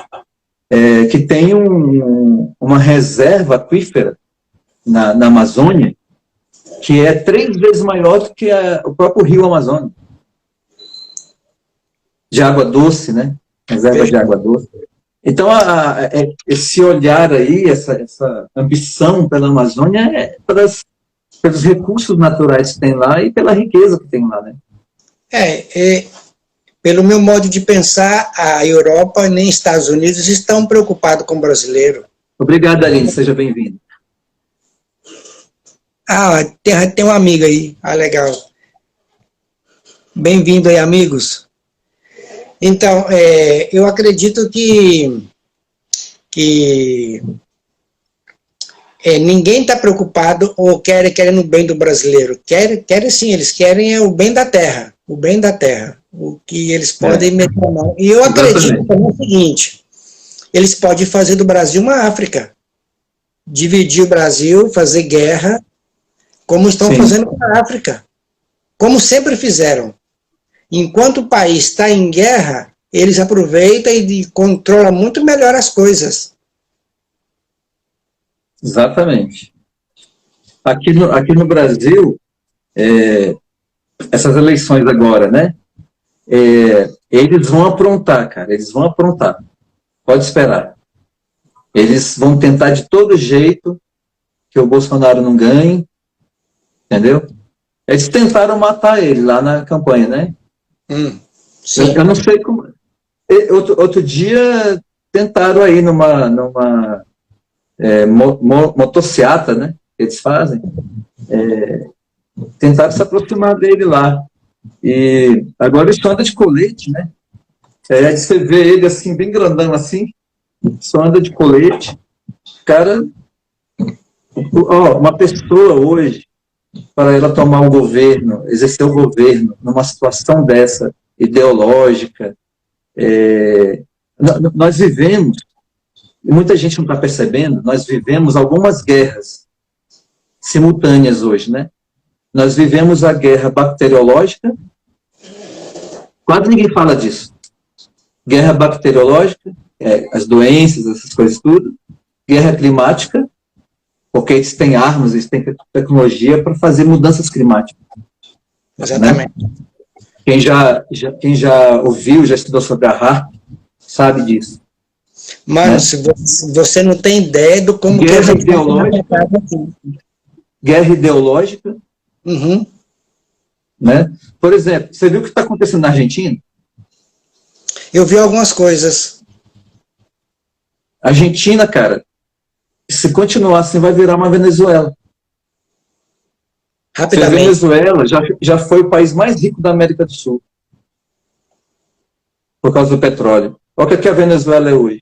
que tem uma reserva aquífera na Amazônia, que é 3 vezes maior do que o próprio rio Amazonas. De água doce, né? Reserva de água doce. Então, esse olhar aí, essa ambição pela Amazônia é pelos recursos naturais que tem lá e pela riqueza que tem lá, né? Pelo meu modo de pensar, a Europa nem Estados Unidos estão preocupados com o brasileiro. Obrigado, Aline, seja bem-vindo. Tem uma amiga aí. Legal. Bem-vindo aí, amigos. Então, eu acredito que ninguém está preocupado ou querendo o bem do brasileiro. Querem sim, eles querem o bem da terra, o que eles podem meter a mão. E eu acredito também o seguinte, eles podem fazer do Brasil uma África, dividir o Brasil, fazer guerra, como estão fazendo com a África, como sempre fizeram. Enquanto o país está em guerra, eles aproveitam e controlam muito melhor as coisas. Exatamente. Aqui no Brasil, essas eleições agora, né? Eles vão aprontar, cara. Eles vão aprontar. Pode esperar. Eles vão tentar de todo jeito que o Bolsonaro não ganhe. Entendeu? Eles tentaram matar ele lá na campanha, né? Eu não sei como... Outro dia tentaram aí numa motociata, né? Eles fazem. Tentaram se aproximar dele lá. E agora ele só anda de colete, né? Aí você vê ele assim, bem grandão assim, só anda de colete. Cara, uma pessoa hoje, para ela tomar o governo, exercer o governo numa situação dessa, ideológica, nós vivemos, e muita gente não está percebendo, nós vivemos algumas guerras simultâneas hoje, né? Nós vivemos a guerra bacteriológica, quase ninguém fala disso. Guerra bacteriológica, as doenças, essas coisas tudo. Guerra climática, porque eles têm armas, eles têm tecnologia para fazer mudanças climáticas. Exatamente. Né? Quem já ouviu, já estudou sobre a HAARP, sabe disso. Mano, né? Se você não tem ideia do como guerra ideológica. Guerra ideológica. Uhum. Né? Por exemplo, você viu o que está acontecendo na Argentina? Eu vi algumas coisas. A Argentina, cara, se continuar assim, vai virar uma Venezuela. Rapidamente. A Venezuela já foi o país mais rico da América do Sul. Por causa do petróleo. Olha o que a Venezuela é hoje.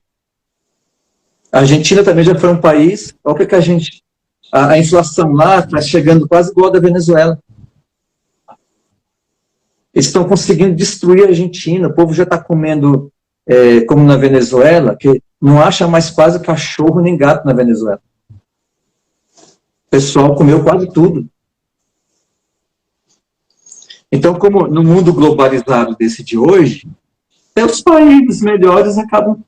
A Argentina também já foi um país. Olha o que a inflação lá está chegando quase igual a da Venezuela. Eles estão conseguindo destruir a Argentina. O povo já está comendo, como na Venezuela, que não acha mais quase cachorro nem gato na Venezuela. O pessoal comeu quase tudo. Então, como no mundo globalizado desse de hoje, até os países melhores acabam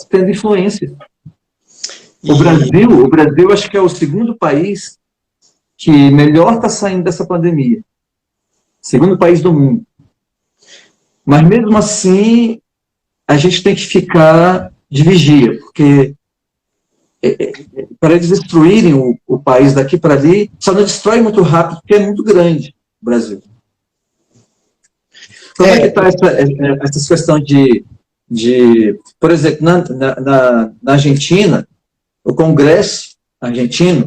tendo influência. O Brasil acho que é o segundo país que melhor está saindo dessa pandemia. Segundo país do mundo. Mas mesmo assim, a gente tem que ficar de vigia, porque para eles destruírem o país daqui para ali, só não destrói muito rápido, porque é muito grande o Brasil. Como é que está essa questão por exemplo, na Argentina, o Congresso argentino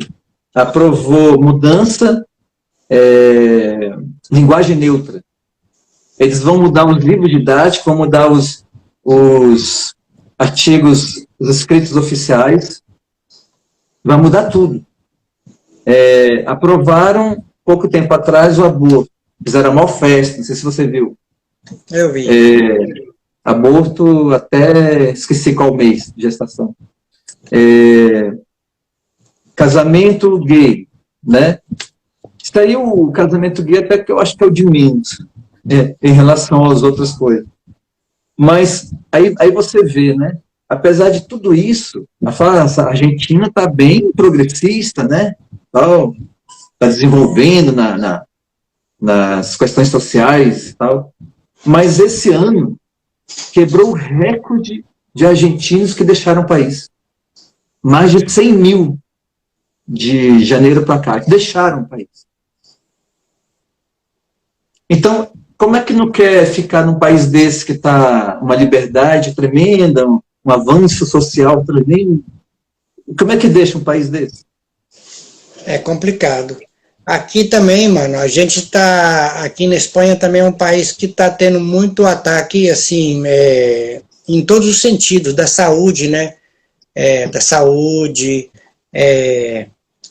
aprovou mudança, linguagem neutra. Eles vão mudar os livros didáticos, vão mudar os artigos, os escritos oficiais, vai mudar tudo. Aprovaram, pouco tempo atrás, o aborto. Fizeram uma festa, não sei se você viu. Eu vi. Aborto até, esqueci qual mês de gestação. Casamento gay, né? Isso aí, o casamento gay, até que eu acho que é o de menos, em relação às outras coisas. Mas aí você vê, né? Apesar de tudo isso, a Argentina está bem progressista, né? Está desenvolvendo nas questões sociais e tal. Mas esse ano quebrou o recorde de argentinos que deixaram o país. Mais de 100 mil de janeiro para cá, que deixaram o país. Então, como é que não quer ficar num país desse que está uma liberdade tremenda, um avanço social tremendo? Como é que deixa um país desse? É complicado. Aqui também, mano, a gente está, aqui na Espanha também é um país que está tendo muito ataque, assim, em todos os sentidos, da saúde, né? Da saúde,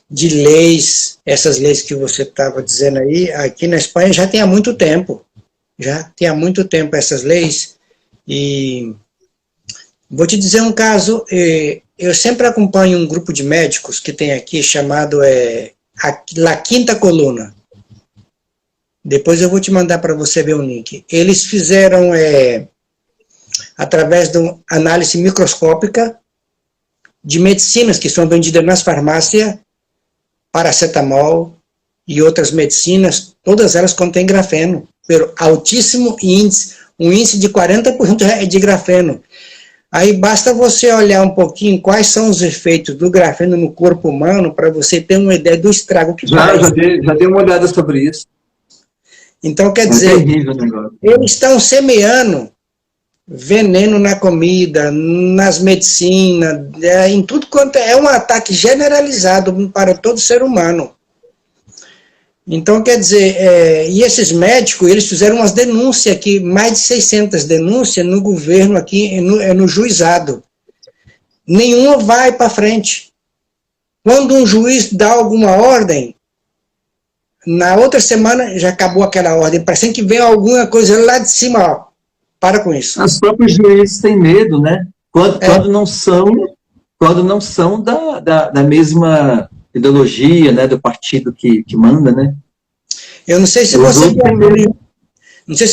de leis, essas leis que você estava dizendo aí, aqui na Espanha já tem há muito tempo. Já tem há muito tempo essas leis. E vou te dizer um caso, eu sempre acompanho um grupo de médicos que tem aqui chamado La Quinta Coluna. Depois eu vou te mandar para você ver o link. Eles fizeram, através de uma análise microscópica de medicinas que são vendidas nas farmácias, paracetamol e outras medicinas, todas elas contêm grafeno, pelo altíssimo índice, um índice de 40% de grafeno. Aí basta você olhar um pouquinho quais são os efeitos do grafeno no corpo humano para você ter uma ideia do estrago que faz. Já dei uma olhada sobre isso. Então, quer dizer, eles estão semeando veneno na comida, nas medicinas, em tudo quanto é um ataque generalizado para todo ser humano. Então, quer dizer, e esses médicos, eles fizeram umas denúncias aqui, mais de 600 denúncias no governo aqui, no juizado. Nenhuma vai para frente. Quando um juiz dá alguma ordem, na outra semana já acabou aquela ordem, parece que vem alguma coisa lá de cima, ó, para com isso. Os próprios juízes têm medo, né? Quando não são da mesma ideologia, né, do partido que manda, né? Eu não sei se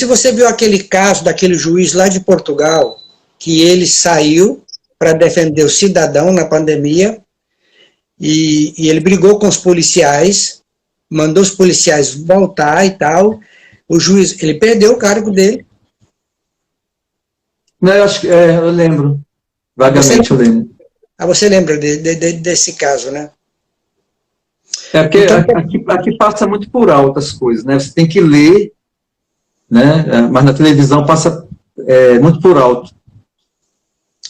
você viu aquele caso daquele juiz lá de Portugal, que ele saiu para defender o cidadão na pandemia, e ele brigou com os policiais, mandou os policiais voltar e tal. O juiz, ele perdeu o cargo dele. Não, eu acho que eu lembro. Vagamente eu lembro. Você lembra desse caso, né? Porque então, aqui passa muito por alto as coisas, né? Você tem que ler, né? Mas na televisão passa muito por alto.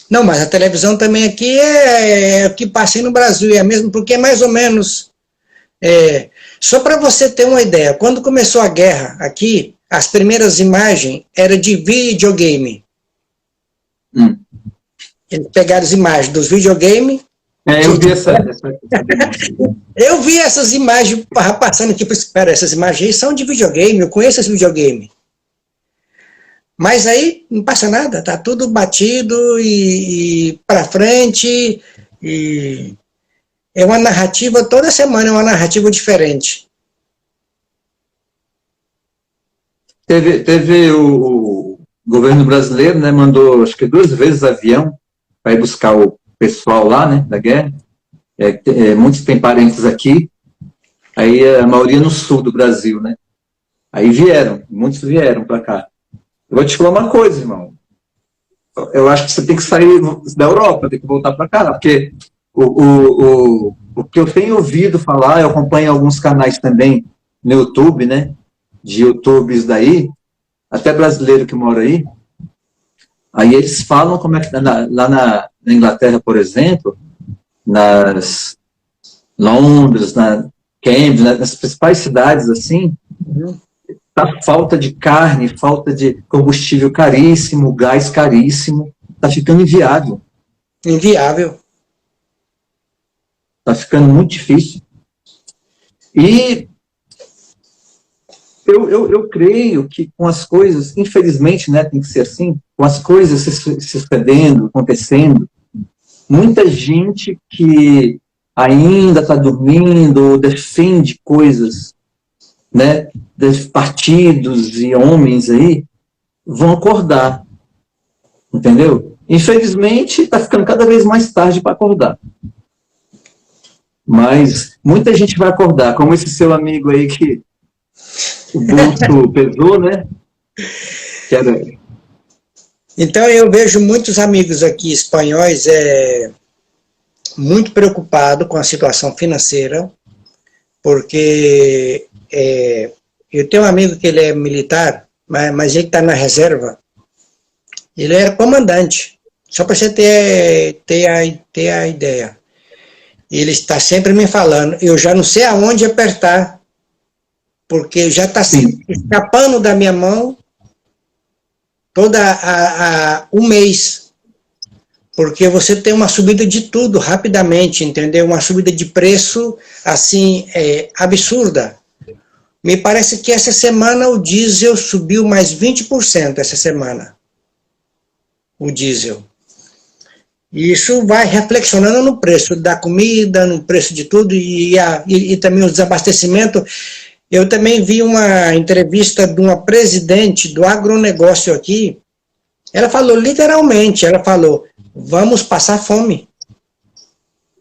Não, mas a televisão também aqui é o que passa aí no Brasil, é mesmo, porque é mais ou menos... só para você ter uma ideia, quando começou a guerra aqui, as primeiras imagens eram de videogame. Eles pegaram as imagens dos videogames. Eu vi Eu vi essas imagens passando aqui, espera, essas imagens aí são de videogame, eu conheço esse videogame. Mas aí não passa nada, tá tudo batido e para frente, e é uma narrativa, toda semana é uma narrativa diferente. Teve o governo brasileiro, né, mandou acho que 2 vezes avião para ir buscar o pessoal lá, né, da guerra. Muitos têm parentes aqui, aí a maioria no sul do Brasil, né. Aí muitos vieram para cá. Eu vou te falar uma coisa, irmão. Eu acho que você tem que sair da Europa, tem que voltar para cá, porque o que eu tenho ouvido falar, eu acompanho alguns canais também no YouTube, né, de YouTubers daí, até brasileiro que mora aí eles falam como é que lá na Inglaterra, por exemplo, nas Londres, na Cambridge, nas principais cidades assim, tá falta de carne, falta de combustível caríssimo, gás caríssimo, tá ficando inviável. Inviável. Tá ficando muito difícil. E eu creio que com as coisas, infelizmente, né, tem que ser assim, com as coisas se sucedendo, acontecendo, muita gente que ainda está dormindo, defende coisas, né, de partidos e homens aí, vão acordar, entendeu? Infelizmente, está ficando cada vez mais tarde para acordar. Mas muita gente vai acordar, como esse seu amigo aí que o bolso pesou, né? Então eu vejo muitos amigos aqui espanhóis muito preocupados com a situação financeira, porque eu tenho um amigo que ele é militar, mas ele está na reserva. Ele era comandante, só para você ter a ideia. Ele está sempre me falando, eu já não sei aonde apertar, porque já está escapando da minha mão um mês, porque você tem uma subida de tudo rapidamente, entendeu? Uma subida de preço, assim, absurda. Me parece que essa semana o diesel subiu mais 20% essa semana, o diesel. E isso vai reflexionando no preço da comida, no preço de tudo, e também o desabastecimento. Eu também vi uma entrevista de uma presidente do agronegócio aqui, ela falou literalmente, ela falou, vamos passar fome,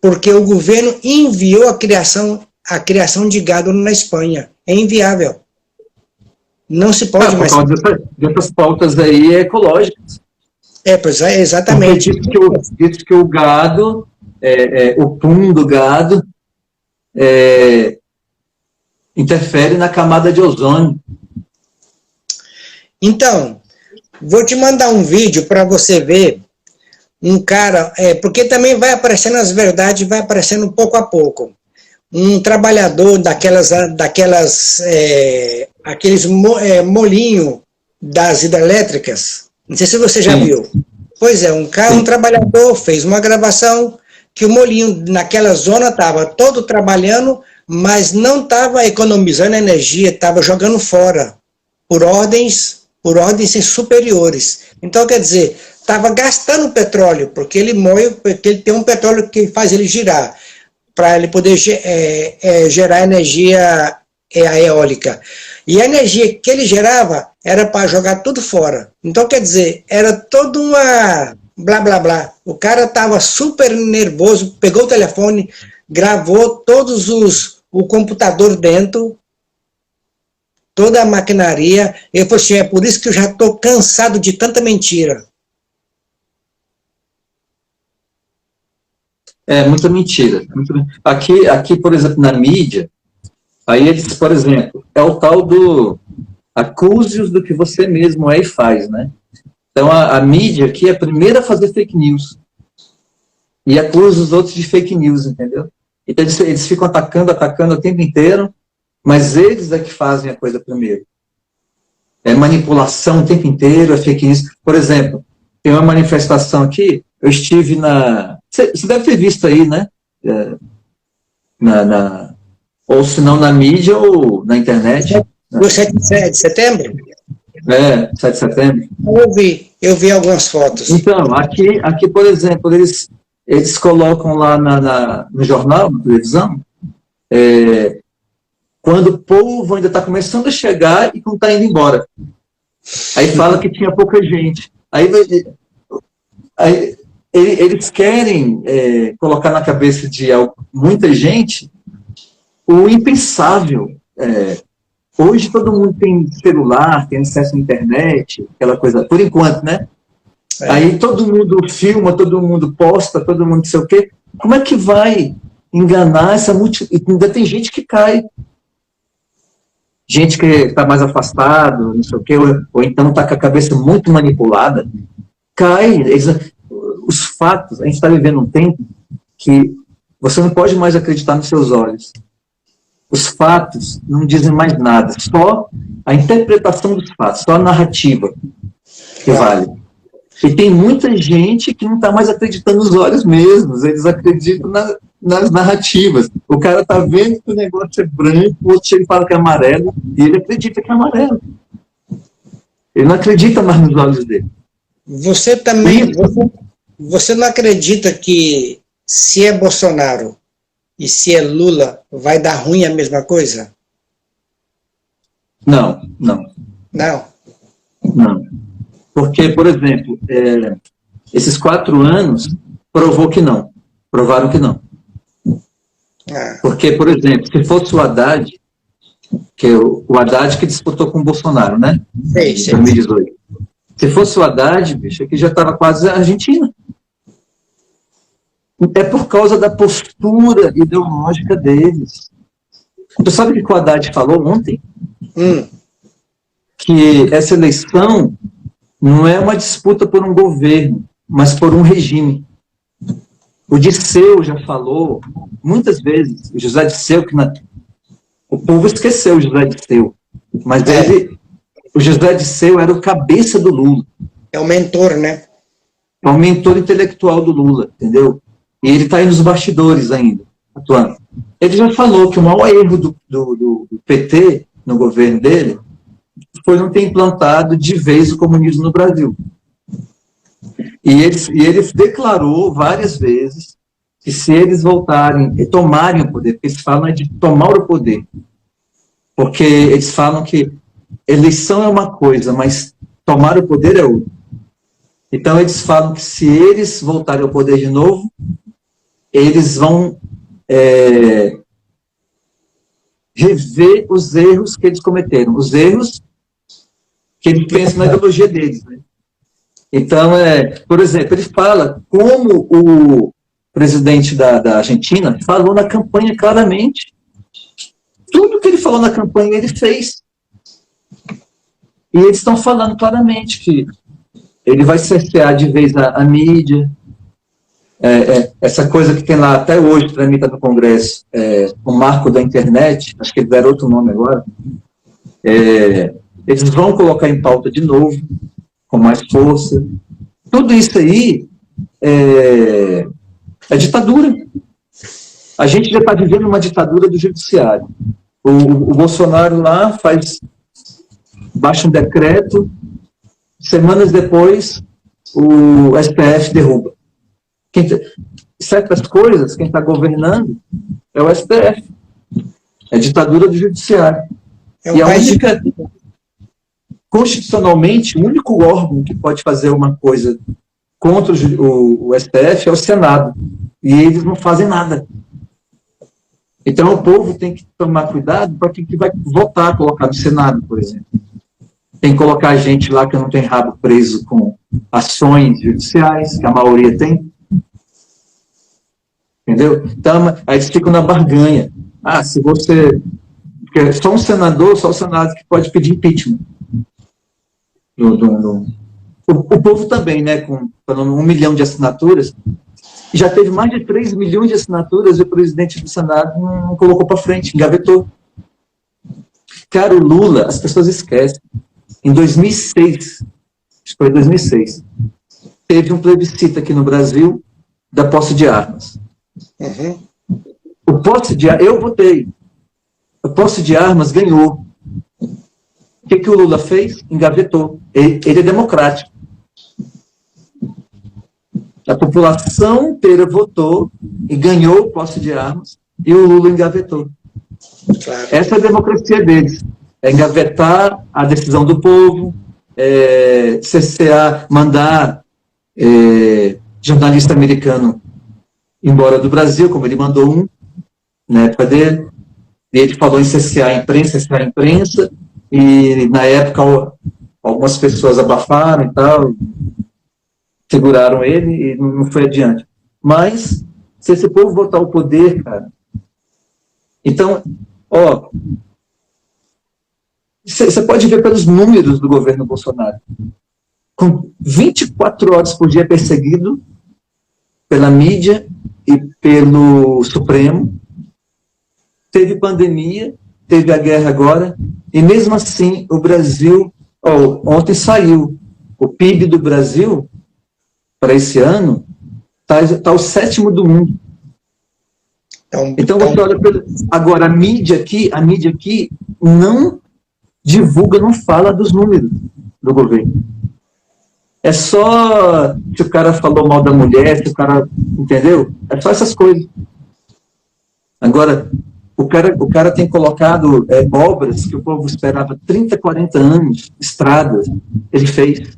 porque o governo enviou a criação de gado na Espanha, é inviável, não se pode mais... Por causa dessas pautas aí ecológicas. Pois é, exatamente. Diz que o gado, o pum do gado, interfere na camada de ozônio. Então, vou te mandar um vídeo para você ver um cara, porque também vai aparecendo as verdades, vai aparecendo pouco a pouco. Um trabalhador aqueles molinhos das hidrelétricas, não sei se você já viu. Pois é, um trabalhador fez uma gravação que o molinho naquela zona estava todo trabalhando, mas não estava economizando energia, estava jogando fora, por ordens superiores. Então, quer dizer, estava gastando petróleo, porque ele tem um petróleo que faz ele girar, para ele poder gerar energia eólica. E a energia que ele gerava era para jogar tudo fora. Então, quer dizer, era toda uma blá, blá, blá. O cara estava super nervoso, pegou o telefone, gravou o computador dentro, toda a maquinaria. Ele falou assim, é por isso que eu já estou cansado de tanta mentira. Muita mentira. Aqui, por exemplo, na mídia, aí eles, por exemplo, é o tal do acuse-os do que você mesmo e faz, né? Então, a mídia aqui é a primeira a fazer fake news. E acusa os outros de fake news, entendeu? Então, eles ficam atacando o tempo inteiro, mas eles é que fazem a coisa primeiro. É manipulação o tempo inteiro, é fake news. Por exemplo, tem uma manifestação aqui, eu estive Você deve ter visto aí, né? Ou se não na mídia ou na internet. No 7 de setembro? 7 de setembro. Eu vi algumas fotos. Então, aqui, por exemplo, eles eles colocam lá no jornal, na televisão, quando o povo ainda está começando a chegar e não está indo embora. Aí fala que tinha pouca gente. Aí eles querem colocar na cabeça de muita gente o impensável. Hoje todo mundo tem celular, tem acesso à internet, aquela coisa, por enquanto, né? Aí todo mundo filma, todo mundo posta, todo mundo não sei o quê. Como é que vai enganar essa multidão? Ainda tem gente que cai. Gente que está mais afastado, não sei o quê, ou então está com a cabeça muito manipulada, cai. Os fatos, a gente está vivendo um tempo que você não pode mais acreditar nos seus olhos. Os fatos não dizem mais nada, só a interpretação dos fatos, só a narrativa que vale. E tem muita gente que não está mais acreditando nos olhos mesmos, eles acreditam nas narrativas. O cara está vendo que o negócio é branco, o outro chega e fala que é amarelo, e ele acredita que é amarelo. Ele não acredita mais nos olhos dele. Você também, você não acredita que se é Bolsonaro e se é Lula, vai dar ruim a mesma coisa? Não. Não? Não. Porque, por exemplo, esses 4 anos provaram que não. Porque, por exemplo, se fosse o Haddad, que é o Haddad que disputou com o Bolsonaro, né? Em 2018. Se fosse o Haddad, bicho, aqui já estava quase a Argentina. É por causa da postura ideológica deles. Você sabe o que o Haddad falou ontem? Que essa eleição não é uma disputa por um governo, mas por um regime. O Dirceu já falou muitas vezes, o José Dirceu, o povo esqueceu o José Dirceu, mas o José Dirceu era o cabeça do Lula. É o mentor, né? É o mentor intelectual do Lula, entendeu? E ele está aí nos bastidores ainda, atuando. Ele já falou que o maior erro do PT, no governo dele, foi não ter implantado de vez o comunismo no Brasil. E ele declarou várias vezes que se eles voltarem e tomarem o poder, porque eles falam de tomar o poder, porque eles falam que eleição é uma coisa, mas tomar o poder é outra. Então eles falam que se eles voltarem ao poder de novo, eles vão rever os erros que eles cometeram, os erros que eles pensam na ideologia deles, né? Então, por exemplo, ele fala como o presidente da Argentina falou na campanha claramente. Tudo que ele falou na campanha, ele fez. E eles estão falando claramente que ele vai cercear de vez a mídia. Essa coisa que tem lá até hoje, tramita no Congresso, o marco da internet, acho que eles deram outro nome agora, eles vão colocar em pauta de novo, com mais força. Tudo isso aí é ditadura. A gente já está vivendo uma ditadura do judiciário. O Bolsonaro lá baixa um decreto, semanas depois o STF derruba. Certas coisas, quem está governando é o STF. É a ditadura do judiciário. E a única... Constitucionalmente, o único órgão que pode fazer uma coisa contra o STF é o Senado. E eles não fazem nada. Então, o povo tem que tomar cuidado para quem que vai votar, colocar no Senado, por exemplo. Tem que colocar gente lá que não tem rabo preso com ações judiciais, que a maioria tem. Entendeu? Então, aí eles ficam na barganha. Se você... Porque só um senador, só o Senado que pode pedir impeachment. O povo também, né, com 1 milhão de assinaturas, já teve mais de 3 milhões de assinaturas e o presidente do Senado não colocou para frente, engavetou. Cara, o Lula, as pessoas esquecem, em 2006, acho que foi 2006, teve um plebiscito aqui no Brasil da posse de armas. O posse de armas, eu votei, a posse de armas ganhou. O que o Lula fez? Engavetou. Ele é democrático. A população inteira votou e ganhou o posse de armas, e o Lula engavetou. Claro. Essa é a democracia deles. É engavetar a decisão do povo, CCA mandar jornalista americano embora do Brasil, como ele mandou um, na época dele, e ele falou em CCA imprensa, e na época algumas pessoas abafaram e tal, seguraram ele e não foi adiante. Mas, se esse povo voltar ao poder, cara, então, você pode ver pelos números do governo Bolsonaro, com 24 horas por dia perseguido pela mídia e pelo Supremo, teve pandemia, teve a guerra agora, e mesmo assim o Brasil, ontem saiu, o PIB do Brasil, para esse ano, está o 7º do mundo. Então você olha, agora a mídia aqui não divulga, não fala dos números do governo. É só se o cara falou mal da mulher, se o cara, entendeu? É só essas coisas. Agora, o cara tem colocado obras que o povo esperava 30, 40 anos, estradas, ele fez.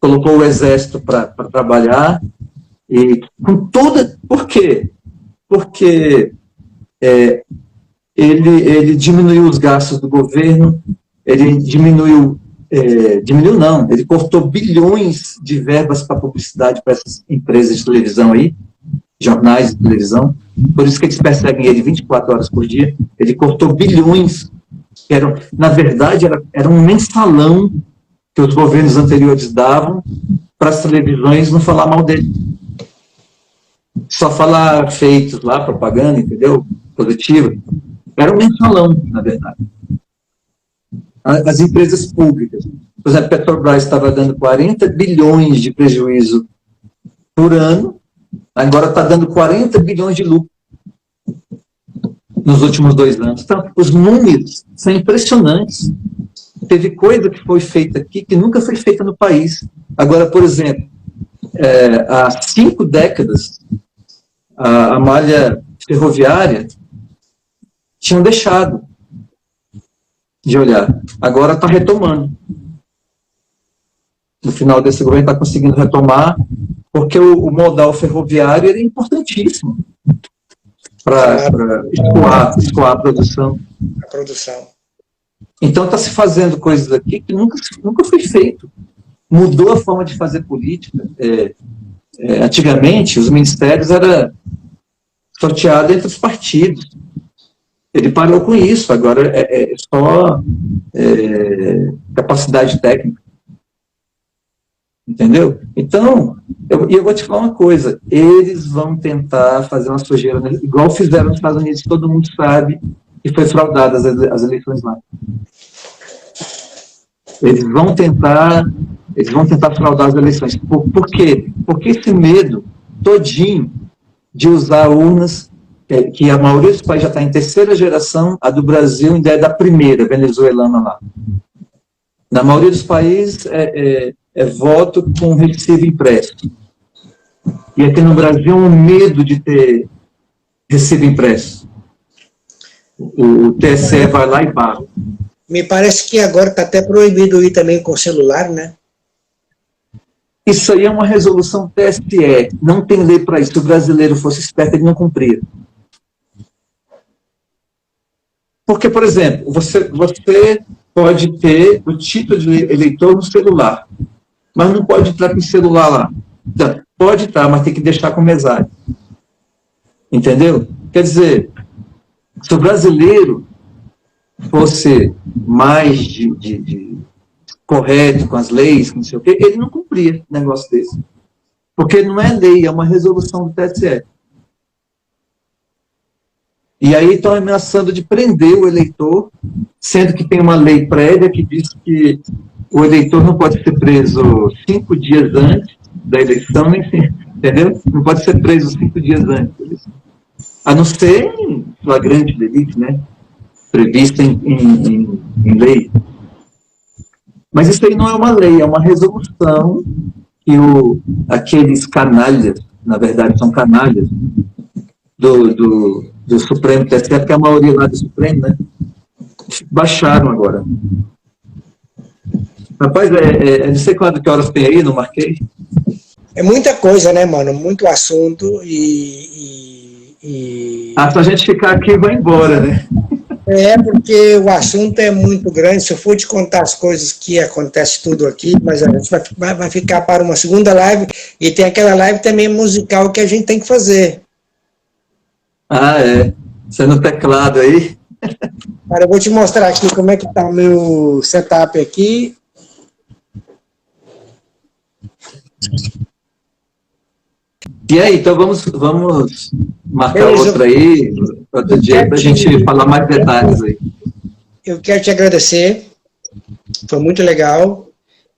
Colocou o exército para trabalhar, e com toda... Por quê? Porque ele diminuiu os gastos do governo, ele ele cortou bilhões de verbas para publicidade para essas empresas de televisão aí, jornais de televisão, por isso que eles perseguem ele 24 horas por dia. Ele cortou bilhões, que na verdade era um mensalão que os governos anteriores davam para as televisões não falar mal dele. Só falar feitos lá, propaganda, entendeu? Positiva. Era um mensalão, na verdade. As empresas públicas. Por exemplo, a Petrobras estava dando 40 bilhões de prejuízo por ano, agora está dando 40 bilhões de lucro nos últimos 2 anos. Então, os números são impressionantes. Teve coisa que foi feita aqui que nunca foi feita no país. Agora, por exemplo, há 5 décadas, a malha ferroviária tinham deixado de olhar. Agora está retomando. No final desse governo está conseguindo retomar, porque o modal ferroviário é importantíssimo para escoar a produção. Então está se fazendo coisas aqui que nunca foi feito. Mudou a forma de fazer política. Antigamente, os ministérios eram sorteados entre os partidos. Ele parou com isso, agora é só capacidade técnica. Entendeu? Então, eu vou te falar uma coisa, eles vão tentar fazer uma sujeira, igual fizeram nos Estados Unidos, todo mundo sabe que foi fraudada as eleições lá. Eles vão tentar fraudar as eleições. Por quê? Porque esse medo todinho de usar urnas, que a maioria dos países já está em 3ª geração, a do Brasil ainda é da 1ª, venezuelana lá. Na maioria dos países é voto com recibo impresso. E aqui no Brasil um medo de ter recibo impresso. O TSE vai lá e barra. Me parece que agora está até proibido ir também com celular, né? Isso aí é uma resolução TSE. Não tem lei para isso. Se o brasileiro fosse esperto, ele não cumpria. Porque, por exemplo, você pode ter o título de eleitor no celular, mas não pode entrar com o celular lá. Então, pode estar, mas tem que deixar com mesário. Entendeu? Quer dizer, se o brasileiro fosse mais correto com as leis, não sei o quê, ele não cumpria um negócio desse. Porque não é lei, é uma resolução do TSE. E aí estão ameaçando de prender o eleitor, sendo que tem uma lei prévia que diz que o eleitor não pode ser preso 5 dias antes da eleição, nem sempre, entendeu? Não pode ser preso 5 dias antes. A não ser em flagrante delito, né? Prevista em lei. Mas isso aí não é uma lei, é uma resolução que aqueles canalhas, na verdade são canalhas, do Supremo TSE, porque a maioria lá do Supremo, né, baixaram agora. Rapaz, não sei que horas tem aí, não marquei. É muita coisa, né, mano? Muito assunto se a gente ficar aqui, vai embora, né? Porque o assunto é muito grande. Se eu for te contar as coisas que acontece tudo aqui, mas a gente vai ficar para uma segunda live, e tem aquela live também musical que a gente tem que fazer. Você no teclado aí? Cara, eu vou te mostrar aqui como é que tá o meu setup aqui. E aí, então vamos marcar outra aí, outro dia, para a gente falar mais detalhes aí. Eu quero te agradecer, foi muito legal.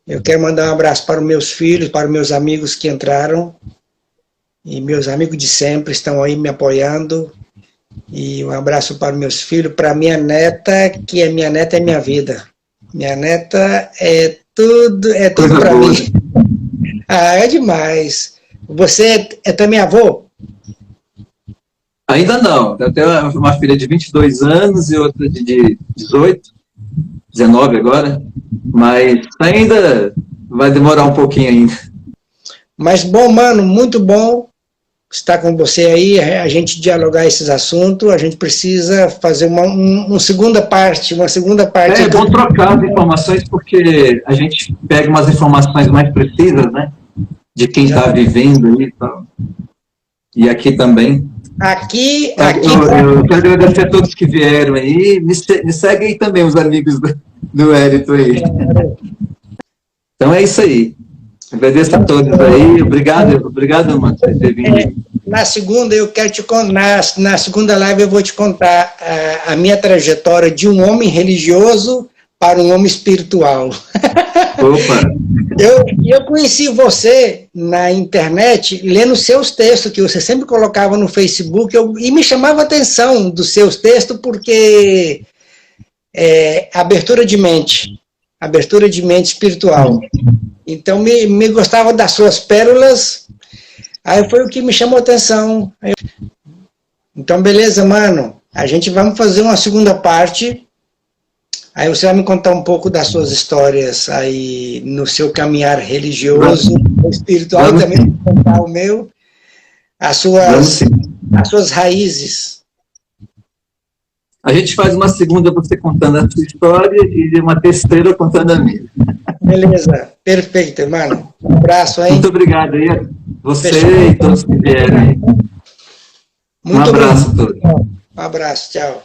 Eu quero mandar um abraço para os meus filhos, para os meus amigos que entraram, e meus amigos de sempre estão aí me apoiando. E um abraço para os meus filhos, para minha neta, que a minha neta é minha vida. Minha neta é tudo para mim. É demais. Você é também avô? Ainda não. Eu tenho uma filha de 22 anos e outra de 18, 19 agora, mas ainda vai demorar um pouquinho ainda. Mas bom, mano, muito bom estar com você aí, a gente dialogar esses assuntos. A gente precisa fazer uma segunda parte. É bom trocar as informações, porque a gente pega umas informações mais precisas, né? De quem está vivendo aí e tal. E aqui também. Aqui eu quero agradecer a todos que vieram aí. Me segue aí também os amigos do Hélito aí. Então é isso aí. Agradeço a todos aí. Obrigado, mano, por ter vindo. Na segunda, eu quero te contar, na segunda live eu vou te contar a minha trajetória de um homem religioso para um homem espiritual. Opa! Eu conheci você na internet lendo seus textos, que você sempre colocava no Facebook, e me chamava a atenção dos seus textos, porque abertura de mente espiritual. Então, me gostava das suas pérolas, aí foi o que me chamou a atenção. Então, beleza, mano, a gente vai fazer uma segunda parte. Aí você vai me contar um pouco das suas histórias aí no seu caminhar religioso, espiritual, e também vou contar o meu, as suas raízes. A gente faz uma segunda você contando a sua história e uma terceira contando a minha. Beleza, perfeito, mano. Um abraço aí. Muito obrigado aí, você e todos que vieram aí. Um abraço a todos. Um abraço, tchau.